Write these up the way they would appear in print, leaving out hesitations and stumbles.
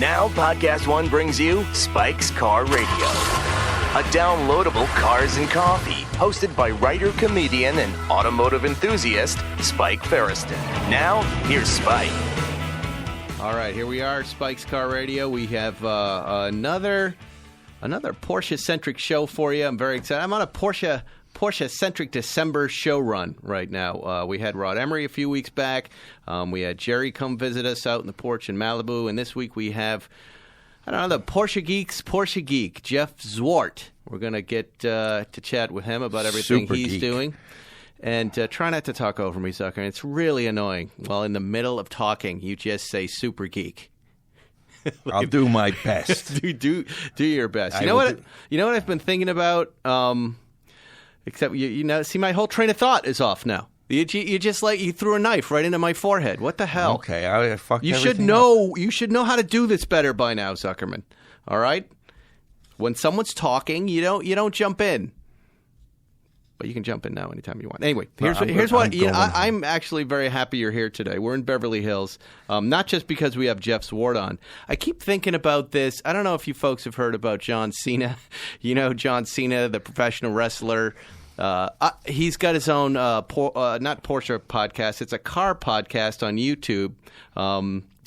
Now, Podcast One brings you Spike's Car Radio, a downloadable cars and coffee hosted by writer, comedian, and automotive enthusiast Spike Ferriston. Now, here's Spike. All right, here we are, Spike's Car Radio. We have another Porsche-centric show for you. I'm very excited. I'm on a Porsche-centric December show run right now. We had Rod Emery a few weeks back. We had Jerry come visit us out in the porch in Malibu. And this week we have, the Porsche Geek's Porsche Geek, Jeff Zwart. We're going to get to chat with him about everything he's doing. And try not to talk over me, Zucker. It's really annoying. While in the middle of talking, you just say super geek. I'll do my best. do your best. You know what I've been thinking about? Except see, my whole train of thought is off now. You just you threw a knife right into my forehead. What the hell? Okay, I fucked you everything should know. up. You should know how to do this better by now, Zuckerman. All right. When someone's talking, you don't jump in. But you can jump in now anytime you want. Anyway, I'm actually very happy you're here today. We're in Beverly Hills, not just because we have Jeff Zwart on. I keep thinking about this. I don't know if you folks have heard about John Cena. You know John Cena, the professional wrestler. He's got his own, not Porsche podcast. It's a car podcast on YouTube,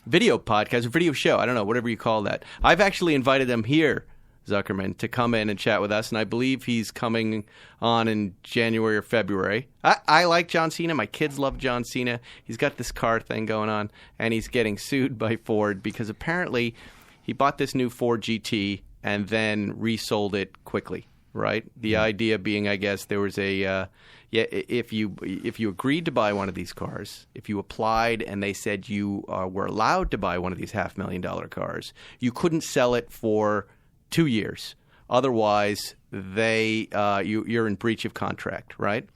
video podcast, video show. I don't know, whatever you call that. I've actually invited him here, Zuckerman, to come in and chat with us, and I believe he's coming on in January or February. I like John Cena. My kids love John Cena. He's got this car thing going on, and he's getting sued by Ford because apparently he bought this new Ford GT and then resold it quickly, right? The idea being, I guess, there was if you agreed to buy one of these cars, if you applied and they said you were allowed to buy one of these $500,000 cars, you couldn't sell it for 2 years. Otherwise, you're in breach of contract, right?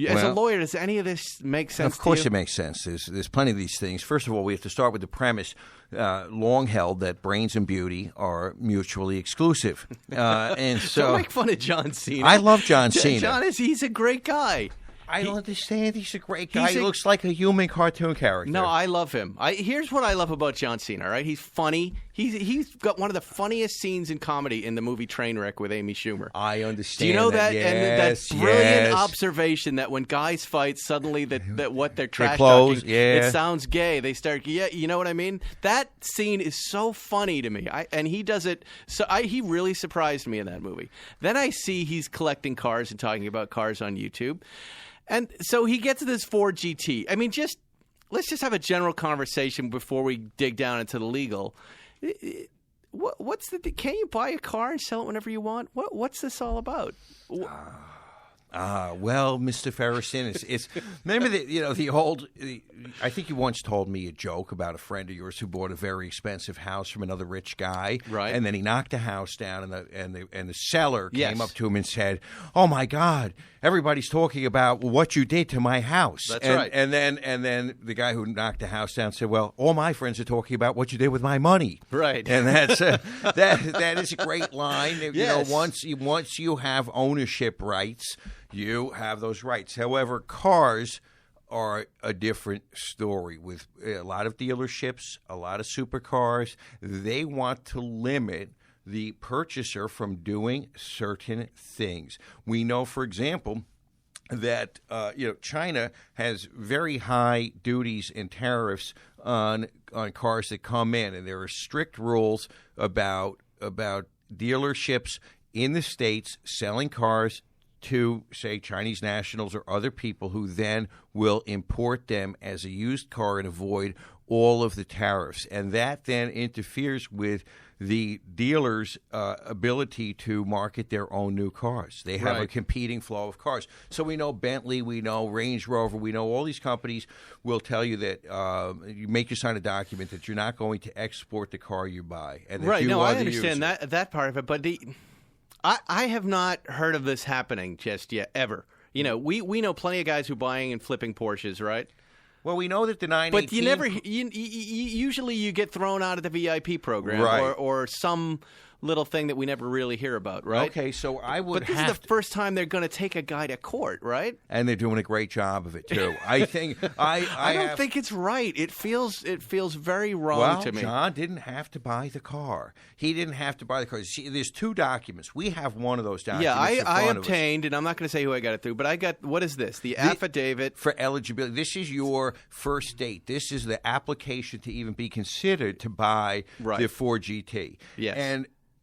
As a lawyer, does any of this make sense to you? Of course it makes sense. There's plenty of these things. First of all, we have to start with the premise, long held, that brains and beauty are mutually exclusive. And so, don't make fun of John Cena. I love John Cena. He's a great guy. I don't understand. He's a great guy. He looks like a human cartoon character. No, I love him. Here's what I love about John Cena, right? He's funny. He's got one of the funniest scenes in comedy in the movie Trainwreck with Amy Schumer. I understand. Do you know that? Yes, and that brilliant observation that when guys fight, suddenly that what they're trash talking, it sounds gay. They start, you know what I mean? That scene is so funny to me. And he does it. He really surprised me in that movie. Then I see he's collecting cars and talking about cars on YouTube. And so he gets to this Ford GT. I mean, let's just have a general conversation before we dig down into the legal. Can't you buy a car and sell it whenever you want? What's this all about? Well, Mr. Ferriston, it's remember the old. I think you once told me a joke about a friend of yours who bought a very expensive house from another rich guy, right? And then he knocked the house down, and the seller came up to him and said, "Oh my God, everybody's talking about what you did to my house." That's right. And then the guy who knocked the house down said, "Well, all my friends are talking about what you did with my money." Right. And that's that is a great line. Yes. Once you have ownership rights, you have those rights. However, cars are a different story. With a lot of dealerships, a lot of supercars, they want to limit the purchaser from doing certain things. We know, for example, that China has very high duties and tariffs on cars that come in, and there are strict rules about dealerships in the States selling cars to, say, Chinese nationals or other people who then will import them as a used car and avoid all of the tariffs. And that then interferes with the dealers' ability to market their own new cars. They have a competing flow of cars. So we know Bentley, we know Range Rover, we know all these companies will tell you that you make you sign a document that you're not going to export the car you buy. And that right. You no, are I understand that part of it, but I have not heard of this happening just yet, ever. You know, we know plenty of guys who are buying and flipping Porsches, right? Well, we know that the 918... But usually you get thrown out of the VIP program, right, or some little thing that we never really hear about, right? Okay, so I would But this is the first time they're going to take a guy to court, right? And they're doing a great job of it, too. I think... I don't think it's right. It feels very wrong to me. Well, John didn't have to buy the car. He didn't have to buy the car. See, there's 2 documents. We have one of those documents. Yeah, I obtained, and I'm not going to say who I got it through, but I got, what is this? The affidavit. For eligibility. This is your first date. This is the application to even be considered to buy the Ford GT. Yes.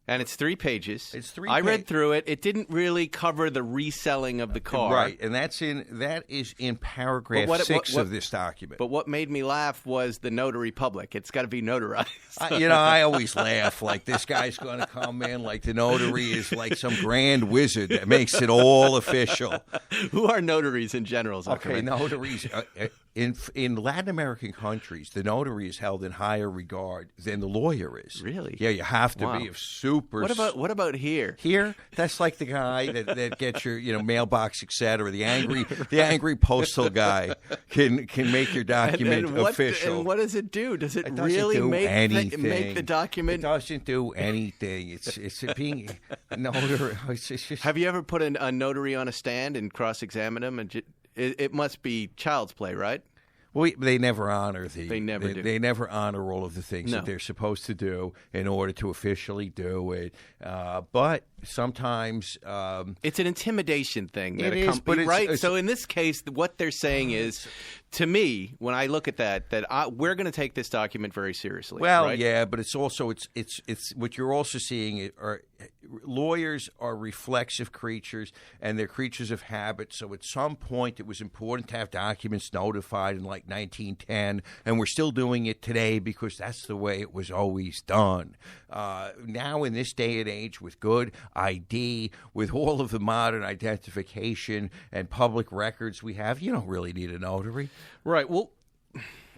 And it's 3 pages. It's 3 I read through it. It didn't really cover the reselling of the car. Right, and that is in paragraph 6 of this document. But what made me laugh was the notary public. It's got to be notarized. I always laugh like this guy's going to come in like the notary is like some grand wizard that makes it all official. Who are notaries in general, Zuckerman? Okay, notaries... In Latin American countries, the notary is held in higher regard than the lawyer is. Really? Yeah, you have to be super. What about here? Here, that's like the guy that gets your mailbox, etc. The angry postal guy can make your document official. And what does it do? Does it really make the document? It doesn't do anything. It's being notary. Have you ever put a notary on a stand and cross-examine him? And it must be child's play, right? Well, they never honor They never do. They never honor all of the things that they're supposed to do in order to officially do it. But sometimes it's an intimidation thing. That it is, but right. So in this case, what they're saying is, to me, when I look at that we're going to take this document very seriously. Well, right? yeah, but it's also it's what you're also seeing are lawyers are reflexive creatures and they're creatures of habit. So at some point, it was important to have documents notified in like 1910, and we're still doing it today because that's the way it was always done. Now, in this day and age, with good ID, with all of the modern identification and public records we have, you don't really need a notary. Right. Well,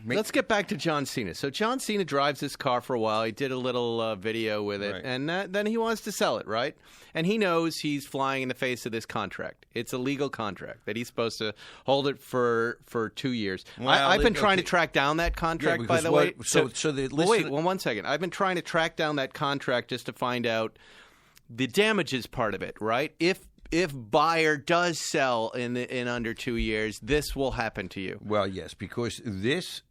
let's get back to John Cena. So John Cena drives this car for a while. He did a little video with it, and then he wants to sell it, right? And he knows he's flying in the face of this contract. It's a legal contract that he's supposed to hold it for 2 years. Well, I've been trying to track down that contract, by the way. Wait, 1 second. I've been trying to track down that contract just to find out the damages part of it, right? If buyer does sell in under 2 years, this will happen to you. Well, yes, because this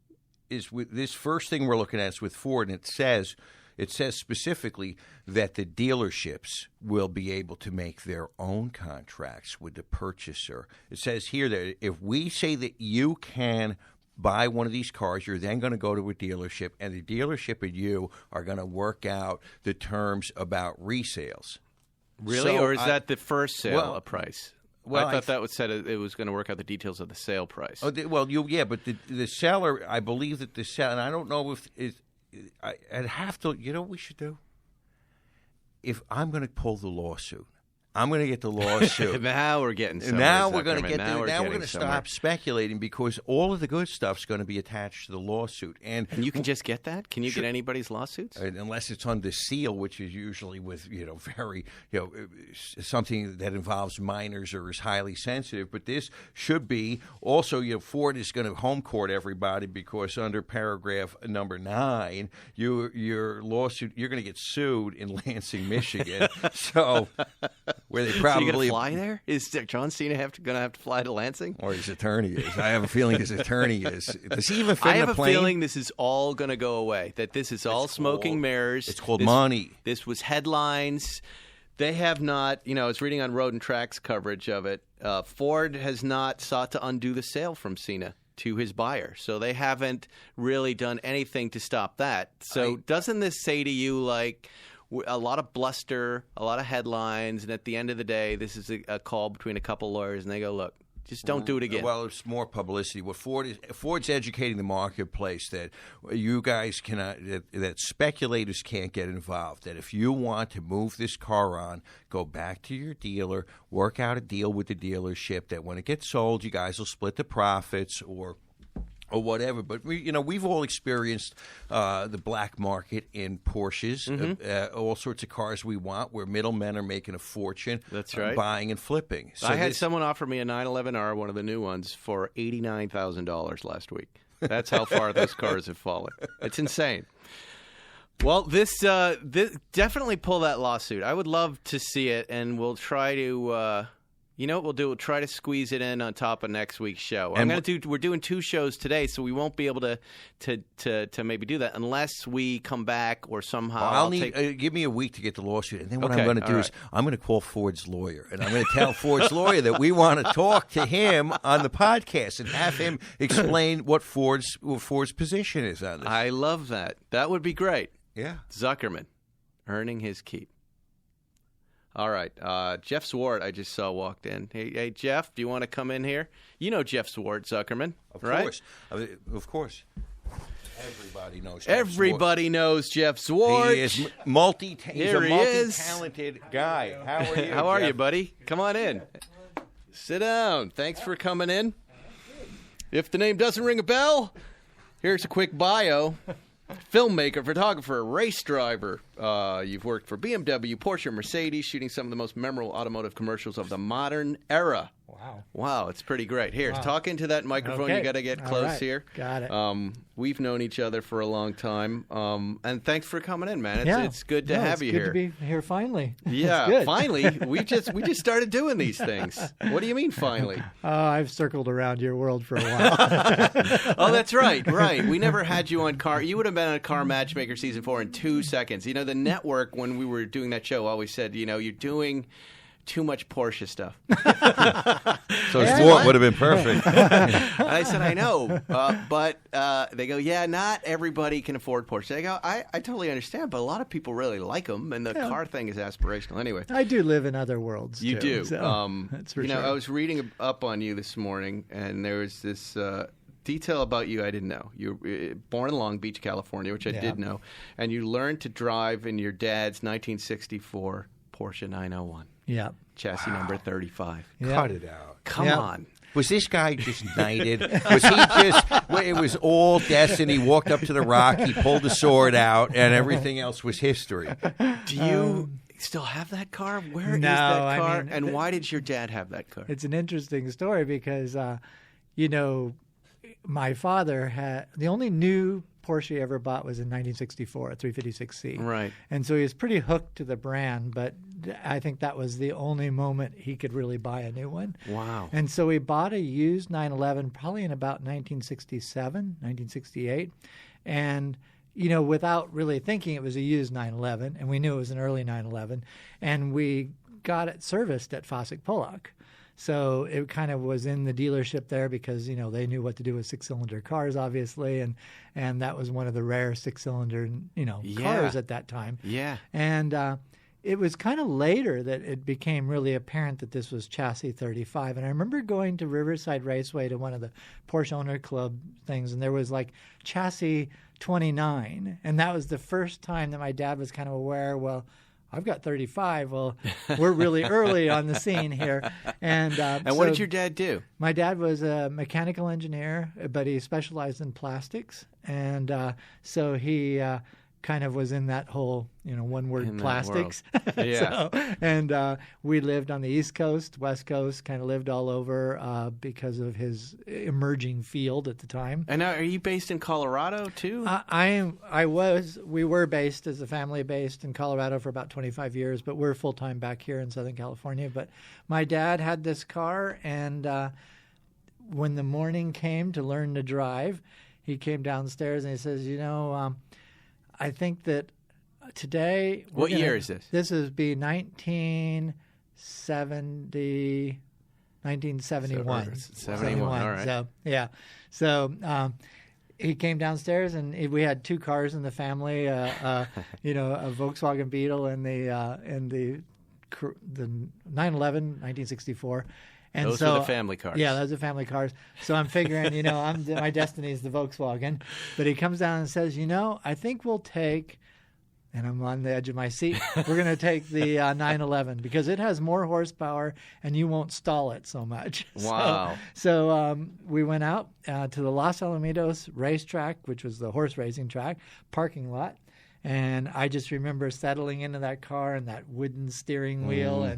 first thing we're looking at is with Ford, and it says specifically that the dealerships will be able to make their own contracts with the purchaser. It says here that if we say that you can buy one of these cars, you're then going to go to a dealership, and the dealership and you are going to work out the terms about resales. Really? Or is that the first sale price? Well, I thought that was said it was going to work out the details of the sale price. But the seller, I believe that the seller, and I don't know if I'd have to. You know what we should do? If I'm going to pull the lawsuit, I'm going to get the lawsuit. Now we're getting somewhere. Now we're going to get. Now we're going to stop speculating because all of the good stuff's going to be attached to the lawsuit. And you can just get that. Can you get anybody's lawsuits? Unless it's under seal, which is usually with very something that involves minors or is highly sensitive. But this should be also. Ford is going to home court everybody because under paragraph number 9, your lawsuit, you're going to get sued in Lansing, Michigan. So. Where they probably so you going to fly there? Is John Cena going to have to fly to Lansing? Or his attorney is. I have a feeling his attorney is. Does he even fit I in have a plane? feeling this is all going to go away. That this is all smoking mirrors. It's called money. This was headlines. They have not. I was reading on Road and Track's coverage of it. Ford has not sought to undo the sale from Cena to his buyer, so they haven't really done anything to stop that. So doesn't this say to you like? A lot of bluster, a lot of headlines, and at the end of the day, this is a call between a couple lawyers, and they go, look, just don't do it again. Well, it's more publicity. What Ford's educating the marketplace that you guys cannot, that speculators can't get involved, that if you want to move this car on, go back to your dealer, work out a deal with the dealership that when it gets sold, you guys will split the profits or whatever, but we've all experienced the black market in Porsches, all sorts of cars we want, where middlemen are making a fortune. That's right, buying and flipping. So I had someone offer me a 911R, one of the new ones, for $89,000 last week. That's how far those cars have fallen. It's insane. Well, this definitely pull that lawsuit. I would love to see it, and we'll try to. You know what we'll do? We'll try to squeeze it in on top of next week's show. We're doing 2 shows today, so we won't be able to maybe do that unless we come back or somehow. Give me a week to get the lawsuit, and then what I'm going to do is I'm going to call Ford's lawyer, and I'm going to tell Ford's lawyer that we want to talk to him on the podcast and have him explain what Ford's position is on this. I love that. That would be great. Yeah, Zuckerman earning his keep. All right. Jeff Zwart, I just saw walked in. Hey, Jeff, do you want to come in here? You know Jeff Zwart, Zuckerman, right? Of course. Everybody knows Jeff Everybody knows Jeff Zwart. He is he's a multi-talented guy. How are you, How are you, buddy? Come on in. Sit down. Thanks for coming in. If the name doesn't ring a bell, here's a quick bio. Filmmaker, photographer, race driver. You've worked for BMW, Porsche, Mercedes, shooting some of the most memorable automotive commercials of the modern era. Wow, it's pretty great. Here, talk into that microphone. Okay. You got to get close here. Got it. We've known each other for a long time, and thanks for coming in, man. It's good to have you here. here. It's good to be here finally. Yeah, finally. We just started doing these things. What do you mean, finally? I've circled around your world for a while. Oh, that's right. We never had you on Car. You would have been on Car Matchmaker Season 4 in 2 seconds. You know, the network, when we were doing that show, always said, you know, you're doing too much Porsche stuff. So Zwart would have been perfect. And I said, I know. But they go, yeah, not everybody can afford Porsche. I go, I totally understand, but a lot of people really like them, and the car thing is aspirational. Anyway. I do live in other worlds, You too, do. So that's for sure. I was reading up on you this morning, and there was this detail about you I didn't know. You were born in Long Beach, California, which I did know, and you learned to drive in your dad's 1964 Porsche 901. Yeah. Chassis number 35. Yeah. Cut it out. Come on. Was this guy just knighted? Was he just, it was all destiny, walked up to the rock, he pulled the sword out, and everything else was history? Do you still have that car? Where is No, that car? I mean, and why did your dad have that car? It's an interesting story because, my father had the only new Porsche he ever bought was in 1964, a 356C. Right. And so he was pretty hooked to the brand, but I think that was the only moment he could really buy a new one. Wow. And so he bought a used 911 probably in about 1967, 1968. And, without really thinking it was a used 911, and we knew it was an early 911, and we got it serviced at Fossick Pollock. So it kind of was in the dealership there because, they knew what to do with 6-cylinder cars, obviously. And that was one of the rare 6-cylinder, cars at that time. Yeah. And it was kind of later that it became really apparent that this was chassis 35. And I remember going to Riverside Raceway to one of the Porsche Owner Club things, and there was like chassis 29. And that was the first time that my dad was kind of aware, well, I've got 35. Well, we're really early on the scene here. And what did your dad do? My dad was a mechanical engineer, but he specialized in plastics. And so he kind of was in that whole, one word, plastics. Yeah. And we lived on the East Coast, West Coast, kind of lived all over because of his emerging field at the time. And now, are you based in Colorado too? We were based as a family based in Colorado for about 25 years, but we're full time back here in Southern California. But my dad had this car, and when the morning came to learn to drive, he came downstairs and he says, I think that today... What year is this? This would be 1971. 71, all right. So, yeah. So he came downstairs, and we had 2 cars in the family, a Volkswagen Beetle and the 911, 1964. And those were the family cars. Yeah, those are family cars. So I'm figuring, my destiny is the Volkswagen. But he comes down and says, I think we'll take, and I'm on the edge of my seat, we're going to take the 911 because it has more horsepower and you won't stall it so much. Wow. So we went out to the Los Alamitos racetrack, which was the horse racing track, parking lot. And I just remember settling into that car and that wooden steering wheel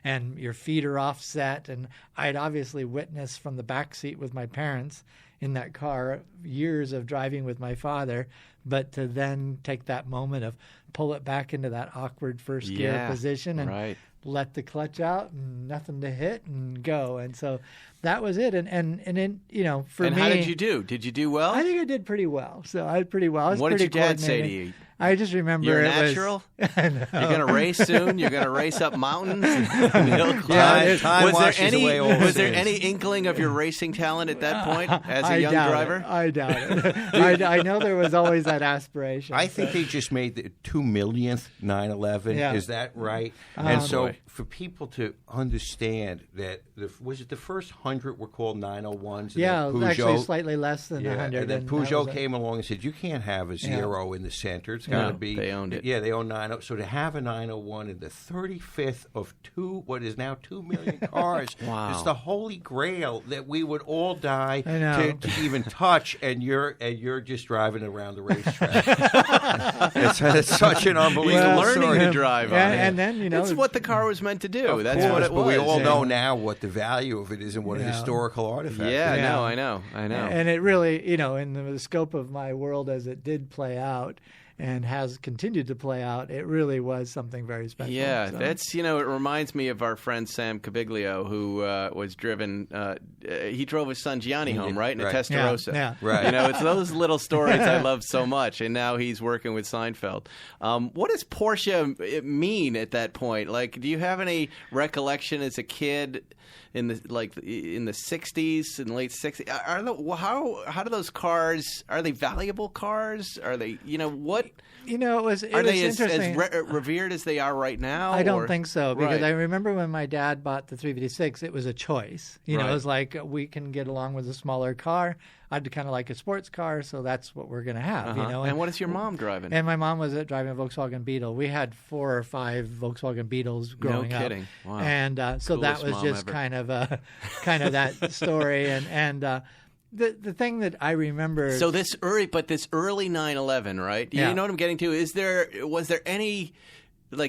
and your feet are offset. And I had obviously witnessed from the back seat with my parents, in that car, years of driving with my father, but to then take that moment of pull it back into that awkward first gear position and let the clutch out and nothing to hit and go. And so that was it. And then, for me. And how did you do? Did you do well? I think I did pretty well. So I did pretty well. I was what pretty did your dad say to you? I just remember you're it natural. I know. You're going to race soon. You're going to race up mountains. Time washes away all was there sins. any inkling of your racing talent at that point as a young driver? I doubt it. I know there was always that aspiration. I think they just made the 2 millionth 911. Yeah. Is that right? And so boy. for people to understand that, was it the first 100 were called 901s? And Yeah, then Peugeot, actually slightly less than 100. And then that Peugeot was came along and said, you can't have a zero in the center. It's got to be. They owned it. Yeah, they own 90. So to have a 901 in the 35th of what is now 2 million cars, Wow. it's the holy grail that we would all die I know. to even touch, and you're just driving around the racetrack. it's such an unbelievable learning story. to drive on it. And then, That's what the car was meant to do. Of That's course, what it but was. we all know now what the value of it is and what a historical artifact. Yeah, is. no, I know. And it really, in the scope of my world as it did play out and has continued to play out, it really was something very special. Yeah, So- that's, it reminds me of our friend Sam Cabiglio, who was driven, he drove his son Gianni home, right? In a Testarossa. Yeah. Right. It's those little stories I love so much, and now he's working with Seinfeld. What does Porsche mean at that point? Like, do you have any recollection as a kid in the 60s and late 60s? How do those cars, are they valuable cars? Are they, what? It was Are they as interesting. revered as they are right now? I don't or? think so, because Right. I remember when my dad bought the 356, it was a choice. It Right. was like, we can get along with a smaller car. I'd kind of like a sports car, so that's what we're going to have. And what is your mom driving? And my mom was driving a Volkswagen Beetle. We had 4 or 5 Volkswagen Beetles growing up. No kidding. Wow. And so that Coolest was mom just ever. kind of that story. And the thing that I remember. So this early 911, right? Yeah. You know what I'm getting to? Was there any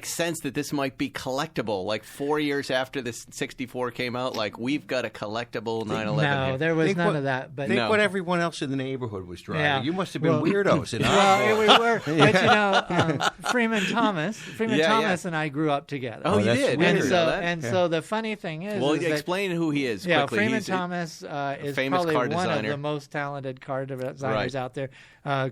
sense that this might be collectible? Like 4 years after this 64 came out, like we've got a collectible 911. No, here. there was Think none what- of that. But Think No. what everyone else in the neighborhood was driving. Yeah. You must have been Well- weirdos. And Well, we were, but Freeman Thomas Yeah. and I grew up together. Oh, you that's did? weird. I And didn't so, know that. and so the funny thing is, Well, is that, explain who he is yeah, quickly. Freeman He's Thomas is famous probably car one of designer. the most talented car designers Right. out there.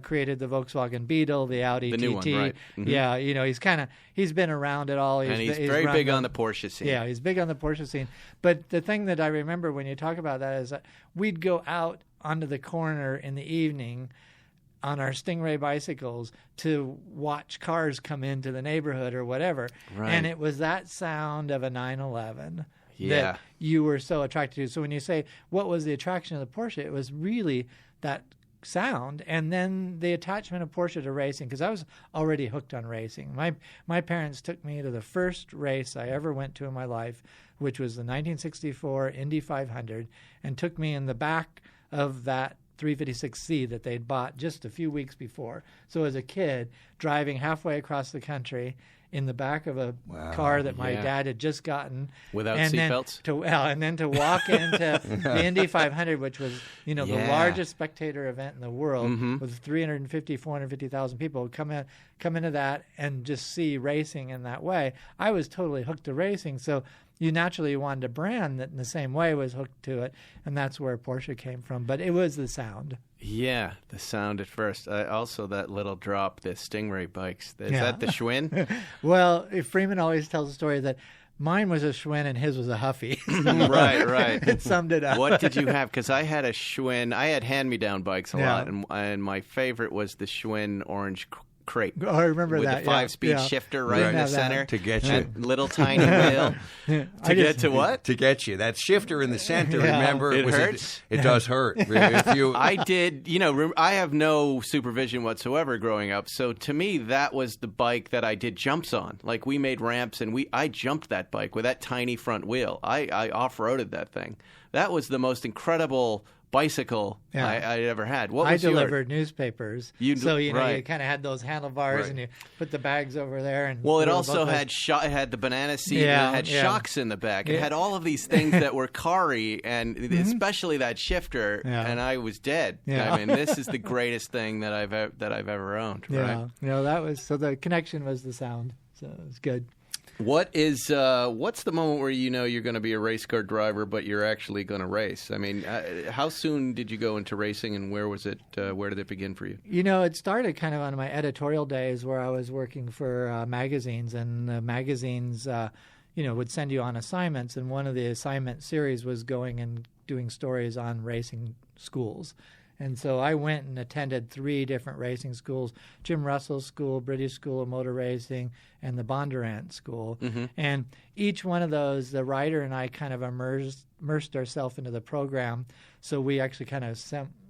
Created the Volkswagen Beetle, the Audi The TT. new one, right. Mhm. Yeah, he's been around it all. and he's very run big them. on the Porsche scene. Yeah, he's big on the Porsche scene. But the thing that I remember when you talk about that is that we'd go out onto the corner in the evening on our Stingray bicycles to watch cars come into the neighborhood or whatever. Right. And it was that sound of a 911 Yeah. that you were so attracted to. So when you say, what was the attraction of the Porsche? It was really that sound, and then the attachment of Porsche to racing, because I was already hooked on racing. My parents took me to the first race I ever went to in my life, which was the 1964 Indy 500, and took me in the back of that 356C that they'd bought just a few weeks before. So as a kid, driving halfway across the country in the back of a car that my yeah. dad had just gotten, Without and then seatbelts? and then to walk into the Indy 500, which was the Yeah. largest spectator event in the world, Mhm. with 450,000 people come into that and just see racing in that way. I was totally hooked to racing, so you naturally wanted a brand that in the same way was hooked to it, and that's where Porsche came from. But it was the sound. Yeah, the sound at first. Also, that little drop, the Stingray bikes. Is Yeah. that the Schwinn? Well, Freeman always tells a story that mine was a Schwinn and his was a Huffy. Right. It summed it up. What did you have? Because I had a Schwinn. I had hand-me-down bikes a Yeah. lot, and my favorite was the Schwinn orange crepe. Oh, I remember with that. the 5-speed yeah. shifter We right didn't in the have that. center. To get you. That little tiny wheel. I Get just- to what? To get you. That shifter in the center, Yeah. remember? It was hurts? It does hurt. If you, I did, I have no supervision whatsoever growing up. So to me, that was the bike that I did jumps on. Like we made ramps and I jumped that bike with that tiny front wheel. I off-roaded that thing. That was the most incredible bicycle I ever had. What was I delivered newspapers. You kind of had those handlebars, and you put the bags over there. And it also had it had the banana seat, and it had shocks in the back. It had all of these things that were car-y, and especially that shifter. And I was dead. I mean, this is the greatest thing that I've ever owned. Right? That was so. The connection was the sound, so it was good. What's the moment where you know you're going to be a race car driver, but you're actually going to race? I mean, how soon did you go into racing, and where was it? Where did it begin for you? It started kind of on my editorial days where I was working for magazines, and the magazines, would send you on assignments, and one of the assignment series was going and doing stories on racing schools. And so I went and attended 3 different racing schools: Jim Russell's school, British School of Motor Racing, and the Bondurant School. And each one of those, the writer and I kind of immersed ourselves into the program. So we actually kind of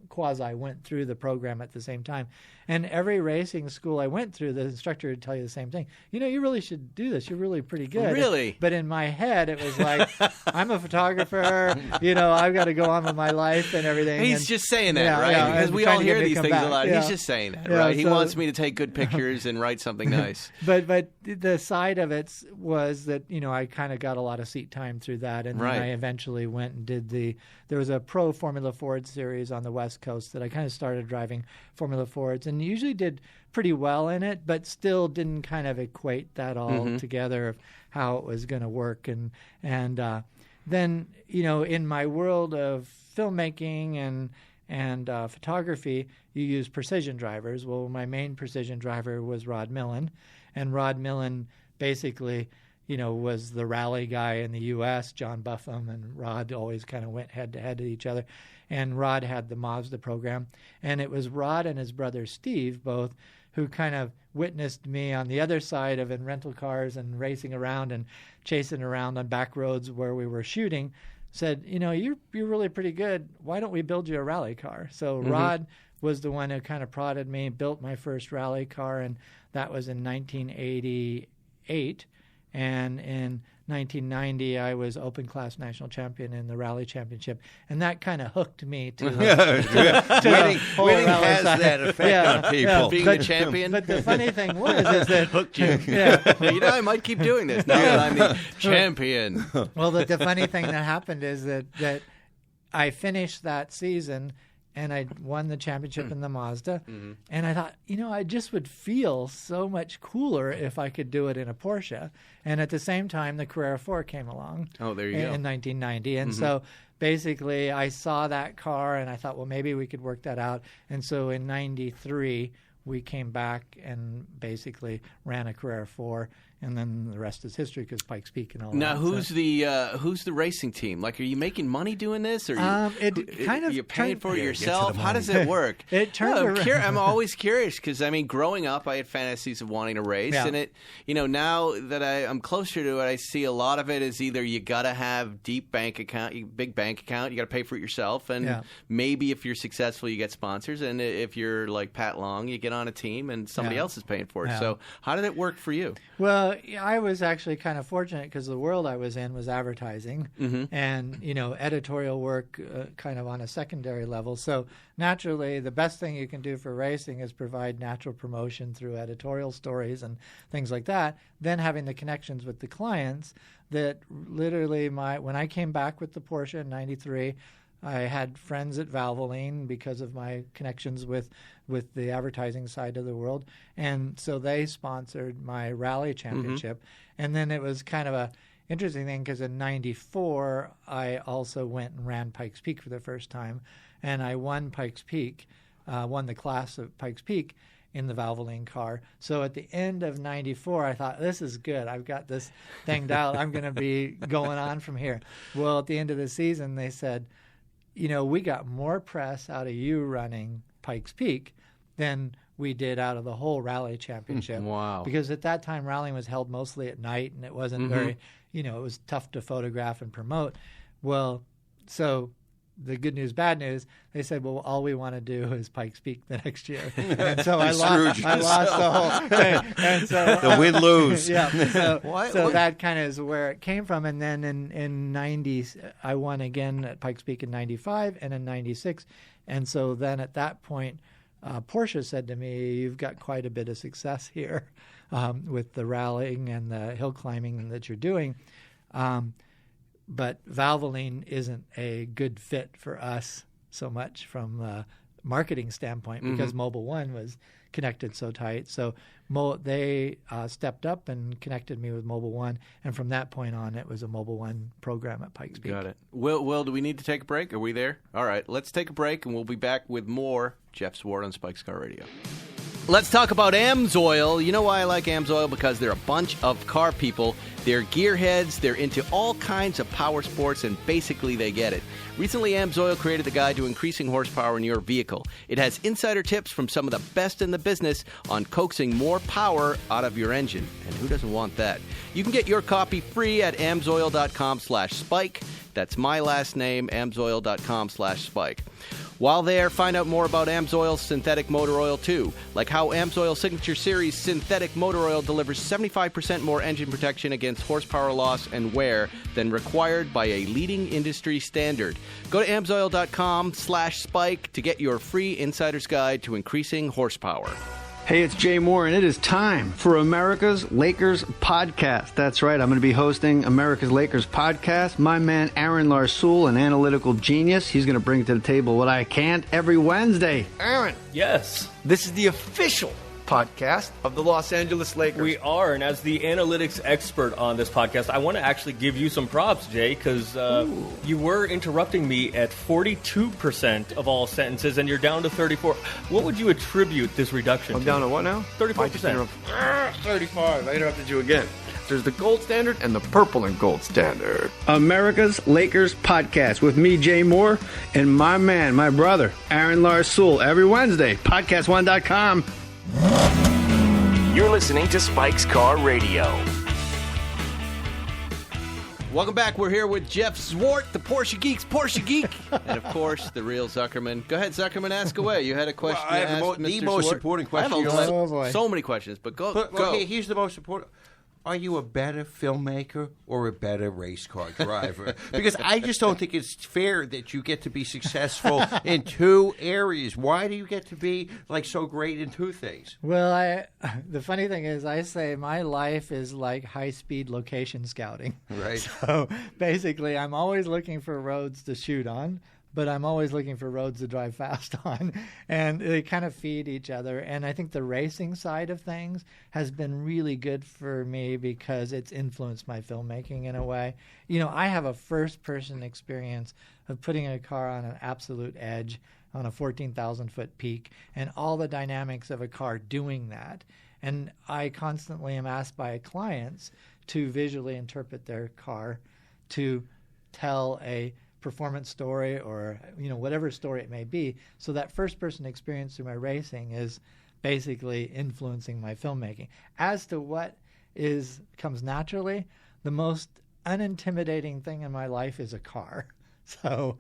quasi went through the program at the same time. And every racing school I went through, the instructor would tell you the same thing. You really should do this. You're really pretty good. Really? But in my head, it was like, I'm a photographer. I've got to go on with my life and everything. He's just saying that, right? Because we all hear these things a lot. He's just saying that, right? He wants me to take good pictures and write something nice. But the side of it was that, I kind of got a lot of seat time through that. And then I eventually went and did there was a pro Formula Ford series on the West Coast that I kind of started driving Formula Fords, and usually did pretty well in it, but still didn't kind of equate that all together of how it was going to work. And then, in my world of filmmaking and photography, you use precision drivers. Well, my main precision driver was Rod Millen, and Rod Millen basically was the rally guy in the U.S. John Buffum and Rod always kind of went head-to-head to each other. And Rod had the Mazda program. And it was Rod and his brother Steve, both, who kind of witnessed me on the other side of in rental cars and racing around and chasing around on back roads where we were shooting, said, you're really pretty good. Why don't we build you a rally car? So Rod was the one who kind of prodded me, built my first rally car, and that was in 1988. And in 1990, I was open class national champion in the rally championship, and that kind of hooked me to winning has that effect on people. Being the champion. But the funny thing is that hooked you. I might keep doing this now that I'm the champion. Well, the funny thing that happened is that I finished that season. And I won the championship in the Mazda. And I thought, I just would feel so much cooler if I could do it in a Porsche. And at the same time, the Carrera 4 came along. Oh, there you go. In 1990. And so basically I saw that car and I thought, well, maybe we could work that out. And so in 93, we came back and basically ran a Carrera 4. And then the rest is history because Pikes Peak and all that. Now, who's the racing team? Like, are you making money doing this, or you're paying for it yourself? How does it work? I'm always curious because growing up, I had fantasies of wanting to race, and it, now that I'm closer to it, I see a lot of it is either you got to have big bank account, you got to pay for it yourself, and maybe if you're successful, you get sponsors, and if you're like Pat Long, you get on a team and somebody else is paying for it. Yeah. So, how did it work for you? Well, I was actually kind of fortunate because the world I was in was advertising and, editorial work kind of on a secondary level. So naturally, the best thing you can do for racing is provide natural promotion through editorial stories and things like that. Then having the connections with the clients that literally when I came back with the Porsche in 93, I had friends at Valvoline because of my connections with the advertising side of the world. And so they sponsored my rally championship. And then it was kind of a interesting thing because in 94, I also went and ran Pikes Peak for the first time. And I won Pikes Peak, won the class of Pikes Peak in the Valvoline car. So at the end of 94, I thought, this is good. I've got this thing dialed. I'm going to be going on from here. Well, at the end of the season, they said, we got more press out of you running Pikes Peak than we did out of the whole rally championship. Wow. Because at that time, rallying was held mostly at night, and it wasn't very, it was tough to photograph and promote. Well, so the good news, bad news, they said, well, all we want to do is Pikes Peak the next year. And so I lost the whole thing. And so, the win-lose. Yeah. So that kind of is where it came from. And then in 90, I won again at Pikes Peak in 95 and in 96. And so then at that point, Porsche said to me, you've got quite a bit of success here with the rallying and the hill climbing that you're doing. But Valvoline isn't a good fit for us so much from a marketing standpoint because Mobile One was connected so tight. So they stepped up and connected me with Mobile One. And from that point on, it was a Mobile One program at Pikes Peak. Got it. Will, do we need to take a break? Are we there? All right, let's take a break, and we'll be back with more Jeff Zwart on Spike's Car Radio. Let's talk about AMSOIL. You know why I like AMSOIL? Because they're a bunch of car people. They're gearheads. They're into all kinds of power sports, and basically they get it. Recently, AMSOIL created the guide to increasing horsepower in your vehicle. It has insider tips from some of the best in the business on coaxing more power out of your engine. And who doesn't want that? You can get your copy free at amsoil.com/spike. That's my last name, amsoil.com/spike. While there, find out more about AMSOIL's synthetic motor oil, too, like how AMSOIL Signature Series synthetic motor oil delivers 75% more engine protection against horsepower loss and wear than required by a leading industry standard. Go to amsoil.com/spike to get your free insider's guide to increasing horsepower. Hey, it's Jay Moore, and it is time for America's Lakers podcast. That's right, I'm going to be hosting America's Lakers podcast. My man Aaron Larsoul, an analytical genius, he's going to bring to the table what I can't every Wednesday. Aaron. Yes. This is the official podcast of the Los Angeles Lakers. We are, and as the analytics expert on this podcast, I want to actually give you some props, Jay, because you were interrupting me at 42% of all sentences, and you're down to 34. What would you attribute this reduction to? I'm down to what now? 34%. 35. I interrupted you again. There's the gold standard and the purple and gold standard. America's Lakers podcast with me, Jay Moore, and my man, my brother, Aaron Larsoul, every Wednesday. Podcast1.com. You're listening to Spike's Car Radio. Welcome back. We're here with Jeff Zwart, the Porsche Geek, and of course, the real Zuckerman. Go ahead, Zuckerman, ask away. You had a question. Well, I have to ask the Mr. most Zwart. important question. I have Oh, boy. so many questions, but go. Okay, here's the most important. Are you a better filmmaker or a better race car driver? Because I just don't think it's fair that you get to be successful in two areas. Why do you get to be like so great in two things? Well, the funny thing is I say my life is like high-speed location scouting. Right. So basically I'm always looking for roads to shoot on, but I'm always looking for roads to drive fast on, and they kind of feed each other. And I think the racing side of things has been really good for me because it's influenced my filmmaking in a way. You know, I have a first-person experience of putting a car on an absolute edge on a 14,000-foot peak and all the dynamics of a car doing that. And I constantly am asked by clients to visually interpret their car to tell a performance story or whatever story it may be. So that first person experience through my racing is basically influencing my filmmaking. As to what comes naturally, the most unintimidating thing in my life is a car. So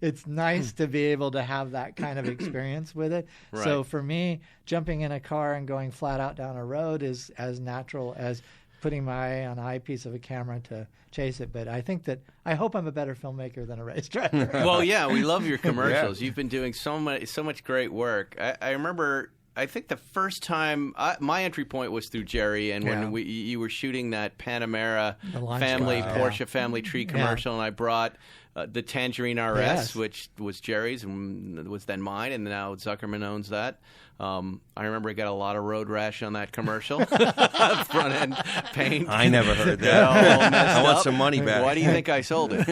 it's nice to be able to have that kind of experience with it. Right. So for me, jumping in a car and going flat out down a road is as natural as putting my eye on an eyepiece of a camera to chase it. But I hope I'm a better filmmaker than a race driver. Well, yeah, we love your commercials. You've been doing so much great work. I remember, I think the first time my entry point was through Jerry, and when you were shooting that Panamera Porsche family tree commercial, and I brought the Tangerine RS, which was Jerry's and was then mine, and now Zuckerman owns that. I remember I got a lot of road rash on that commercial. Front end paint. I never heard that. I want some money back. Why do you think I sold it?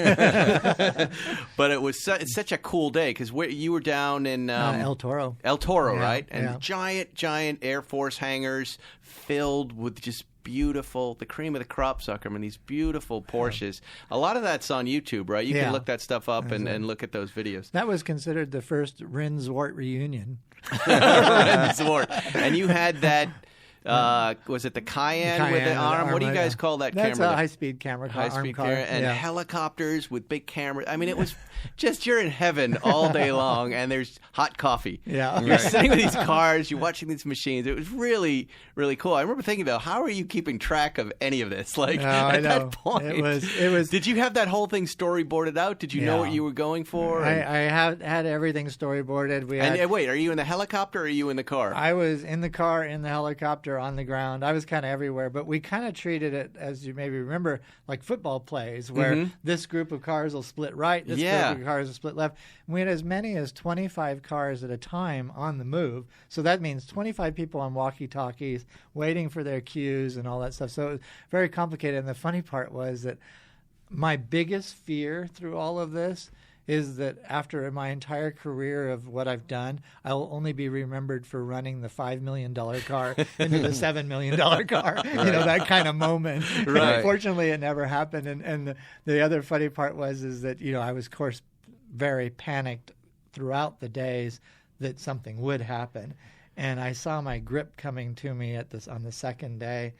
But it's such a cool day because you were down in El Toro. El Toro, right? And giant Air Force hangars filled with just beautiful, the cream of the crop, Zuckerman, these beautiful Porsches. A lot of that's on YouTube, right? You can look that stuff up and look at those videos. That was considered the first Rin Zwart reunion. Rin Zwart. And you had that Was it the Cayenne with the arm? What do you guys call that That's camera? That's a high-speed camera car. High-speed camera. And helicopters with big cameras. I mean, it was just, you're in heaven all day long, and there's hot coffee. Yeah. You're sitting with these cars, you're watching these machines. It was really, really cool. I remember thinking, though, how are you keeping track of any of this? Like, at that point. It was. Did you have that whole thing storyboarded out? Did you know what you were going for? I had everything storyboarded. And wait, are you in the helicopter or are you in the car? I was in the car, in the helicopter, on the ground. I was kind of everywhere, but we kind of treated it, as you maybe remember, like football plays, where this group of cars will split right, this group of cars will split left. And we had as many as 25 cars at a time on the move. So that means 25 people on walkie-talkies waiting for their cues and all that stuff. So it was very complicated. And the funny part was that my biggest fear through all of this is that after my entire career of what I've done, I will only be remembered for running the $5 million car into the $7 million car. Right. You know, that kind of moment. Right. Unfortunately, it never happened. And the other funny part is that, you know, I was, of course, very panicked throughout the days that something would happen. And I saw my grip coming to me on the second day.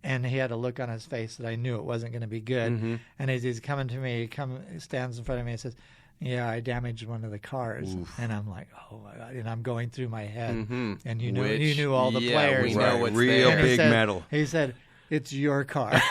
And he had a look on his face that I knew it wasn't going to be good. And as he's coming to me, he stands in front of me and says, "Yeah, I damaged one of the cars." Oof. And I'm like, "Oh my God!" And I'm going through my head, and you knew all the players. We know what's real there. big metal. He said, "It's your car," and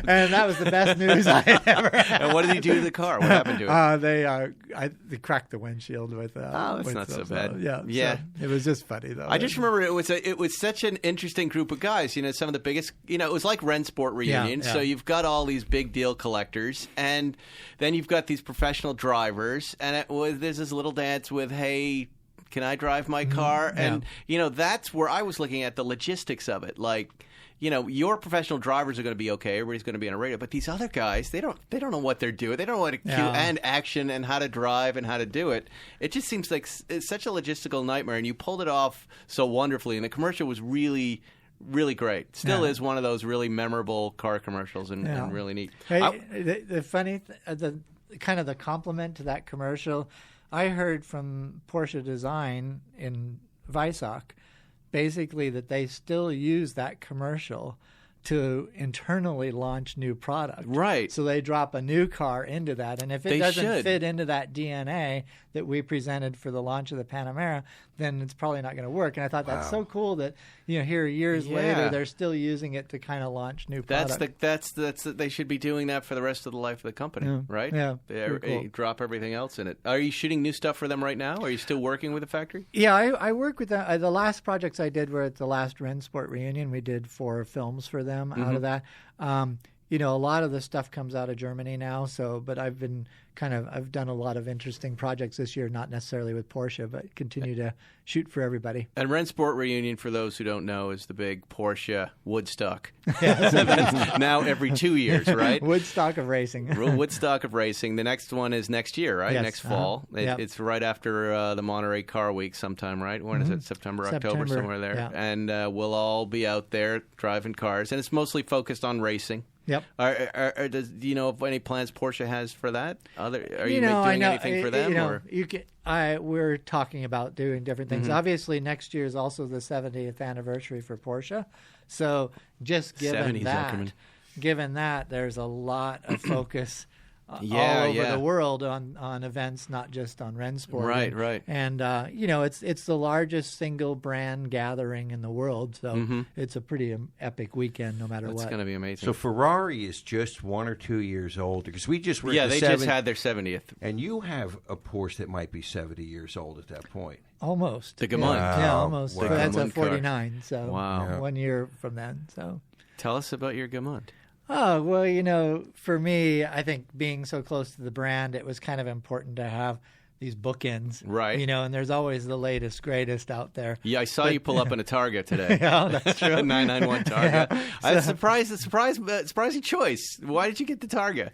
that was the best news I had ever had. And what did he do to the car? What happened to it? They cracked the windshield with. That's not so bad. So it was just funny though. I just remember it was such an interesting group of guys. You know, some of the biggest. You know, it was like Rennsport reunion. Yeah. So you've got all these big deal collectors, and then you've got these professional drivers, and there's this little dance with, "Hey, can I drive my car?" And you know, that's where I was looking at the logistics of it, like. You know, your professional drivers are going to be okay. Everybody's going to be on a radio. But these other guys, they don't know what they're doing. They don't know what to cue and action and how to drive and how to do it. It just seems like it's such a logistical nightmare. And you pulled it off so wonderfully. And the commercial was really, really great. Still is one of those really memorable car commercials and really neat. Hey, the funny, the kind of the compliment to that commercial, I heard from Porsche Design in Weissach, basically that they still use that commercial to internally launch new product. Right. So they drop a new car into that. And if it doesn't fit into that DNA that we presented for the launch of the Panamera, then it's probably not going to work. And I thought that's so cool that, you know, here years later, they're still using it to kind of launch new product. They should be doing that for the rest of the life of the company, right? Yeah. Cool. Drop everything else in it. Are you shooting new stuff for them right now? Are you still working with the factory? Yeah, I work with them. The last projects I did were at the last Rennsport reunion. We did 4 films for them out of that. You know, a lot of the stuff comes out of Germany now. But I've been I've done a lot of interesting projects this year, not necessarily with Porsche, but continue to shoot for everybody. And Rennsport reunion, for those who don't know, is the big Porsche Woodstock. Now every 2 years, right? Woodstock of racing. Woodstock of racing. The next one is next year, right? Yes. Next fall. It's right after the Monterey Car Week sometime, right? When is it? September, October, somewhere there. Yeah. And we'll all be out there driving cars. And it's mostly focused on racing. Yep. Do you know of any plans Porsche has for that? Are you doing anything for them? We're talking about doing different things. Obviously, next year is also the 70th anniversary for Porsche. So just given that, there's a lot of focus all over the world on events, not just on Rennsport. Right. And it's the largest single brand gathering in the world, so it's a pretty epic weekend, no matter what. It's going to be amazing. So Ferrari is just 1 or 2 years older, because we just were they just had their 70th, and you have a Porsche that might be 70 years old at that point. Almost. The Gamont. Yeah, almost. Wow. But that's a Gamont car. 49. So wow. 1 year from then. So tell us about your Gamont. Oh, well, for me, I think being so close to the brand, it was kind of important to have these bookends. Right. And there's always the latest, greatest out there. Yeah, I saw you pull up in a Targa today. Yeah, that's true. 991 Targa. Yeah. I'm surprising choice. Why did you get the Targa?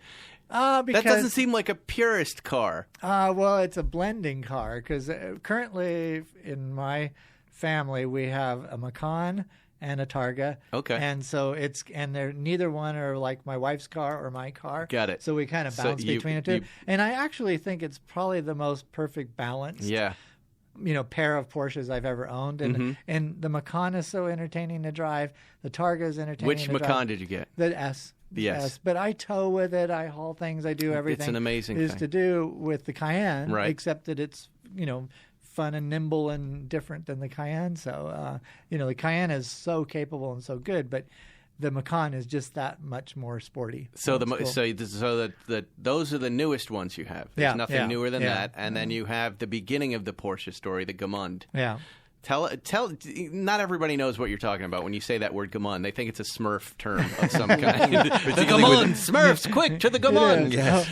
Because that doesn't seem like a purist car. Well, it's a blending car, because currently in my family, we have a Macan and a Targa. Okay. And so they're neither one are like my wife's car or my car. Got it. So we kind of bounce between the two. And I actually think it's probably the most perfect balance. Yeah. pair of Porsches I've ever owned, and the Macan is so entertaining to drive. The Targa is entertaining. Which to Macan drive. did you get? The S. Yes. But I tow with it. I haul things. I do everything. It's an amazing is thing. to do with the Cayenne, Right. except that it's fun and nimble and different than the Cayenne. So the Cayenne is so capable and so good, but the Macan is just that much more sporty. So It's cool. those are the newest ones you have. There's nothing newer than yeah. that. And then you have the beginning of the Porsche story, the Gamund. Yeah. Tell. Not everybody knows what you're talking about when you say that word Gamund. They think it's a Smurf term of some kind. The Gamund, Smurfs, quick to the Gamund. Yes.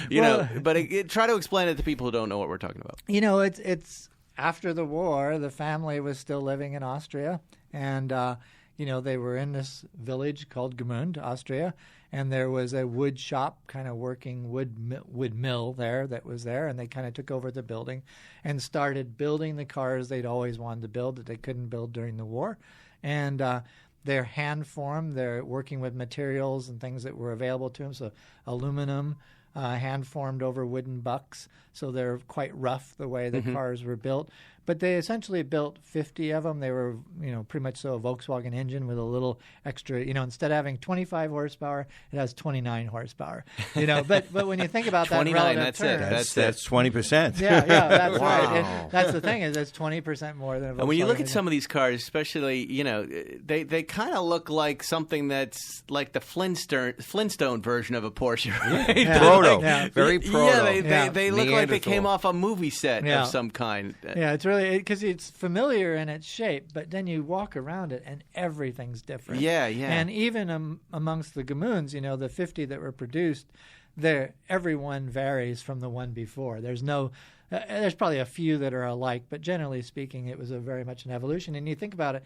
But try to explain it to people who don't know what we're talking about. It's after the war, the family was still living in Austria, and they were in this village called Gmünd, Austria, and there was a wood shop, kind of working wood mill there that was there, and they kind of took over the building and started building the cars they'd always wanted to build that they couldn't build during the war. And they're hand formed. They're working with materials and things that were available to them, so aluminum, hand formed over wooden bucks, so they're quite rough the way the cars were built. But they essentially built 50 of them. They were, pretty much so a Volkswagen engine with a little extra, instead of having 25 horsepower, it has 29 horsepower. But when you think about that in 29, relative that's terms, it. That's 20%. Yeah, that's Wow. right. And that's the thing is it's 20% more than a Volkswagen And when you look at engine. some of these cars, especially, they kind of look like something that's like the Flintstone version of a Porsche. Right? Yeah. Proto. Yeah. Very proto. Yeah, they look like they came Neanderthal. off a movie set Yeah. of some kind. Yeah, it's really because it's familiar in its shape, but then you walk around it and everything's different. Yeah. And even amongst the Gamoons, the 50 that were produced, everyone varies from the one before. There's probably a few that are alike, but generally speaking, it was very much an evolution. And you think about it,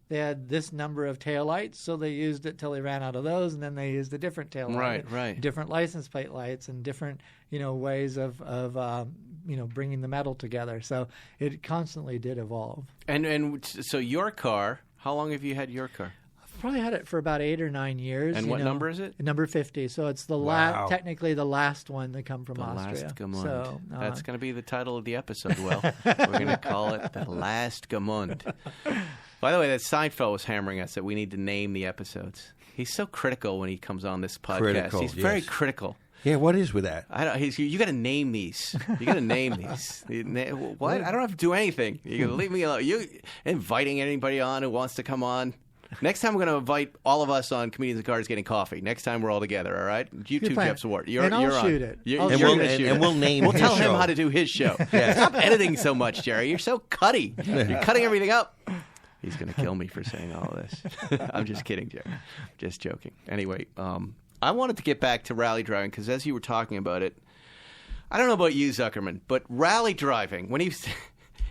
they had this number of taillights, so they used it till they ran out of those, and then they used a different taillight. Right. Different license plate lights and different, ways of bringing the metal together. So it constantly did evolve. And so your car, how long have you had your car? I've probably had it for about 8 or 9 years. And what number is it? Number 50. So it's the Wow. technically the last one to come from The Austria. Last Gamund. So, That's going to be the title of the episode, Will. We're going to call it The Last Gamund. By the way, that Seinfeld was hammering us that we need to name the episodes. He's so critical when he comes on this podcast. Critical, He's very yes. critical. Yeah, what is with that? You got to name these. You got to name these. What? I don't have to do anything. You can leave me alone. You inviting anybody on who wants to come on. Next time, we're going to invite all of us on Comedians and Cars Getting Coffee. Next time, we're all together. All right? You too, plan. Jeff Zwart. And I'll you're on. shoot it. You're I'll going shoot to it. shoot And it. we'll name We'll his tell him show. how to do his show. Stop editing so much, Jerry. You're so cutty. You're cutting everything up. He's going to kill me for saying all this. I'm just kidding, Jerry. Just joking. Anyway, I wanted to get back to rally driving because as you were talking about it, I don't know about you, Zuckerman, but rally driving, when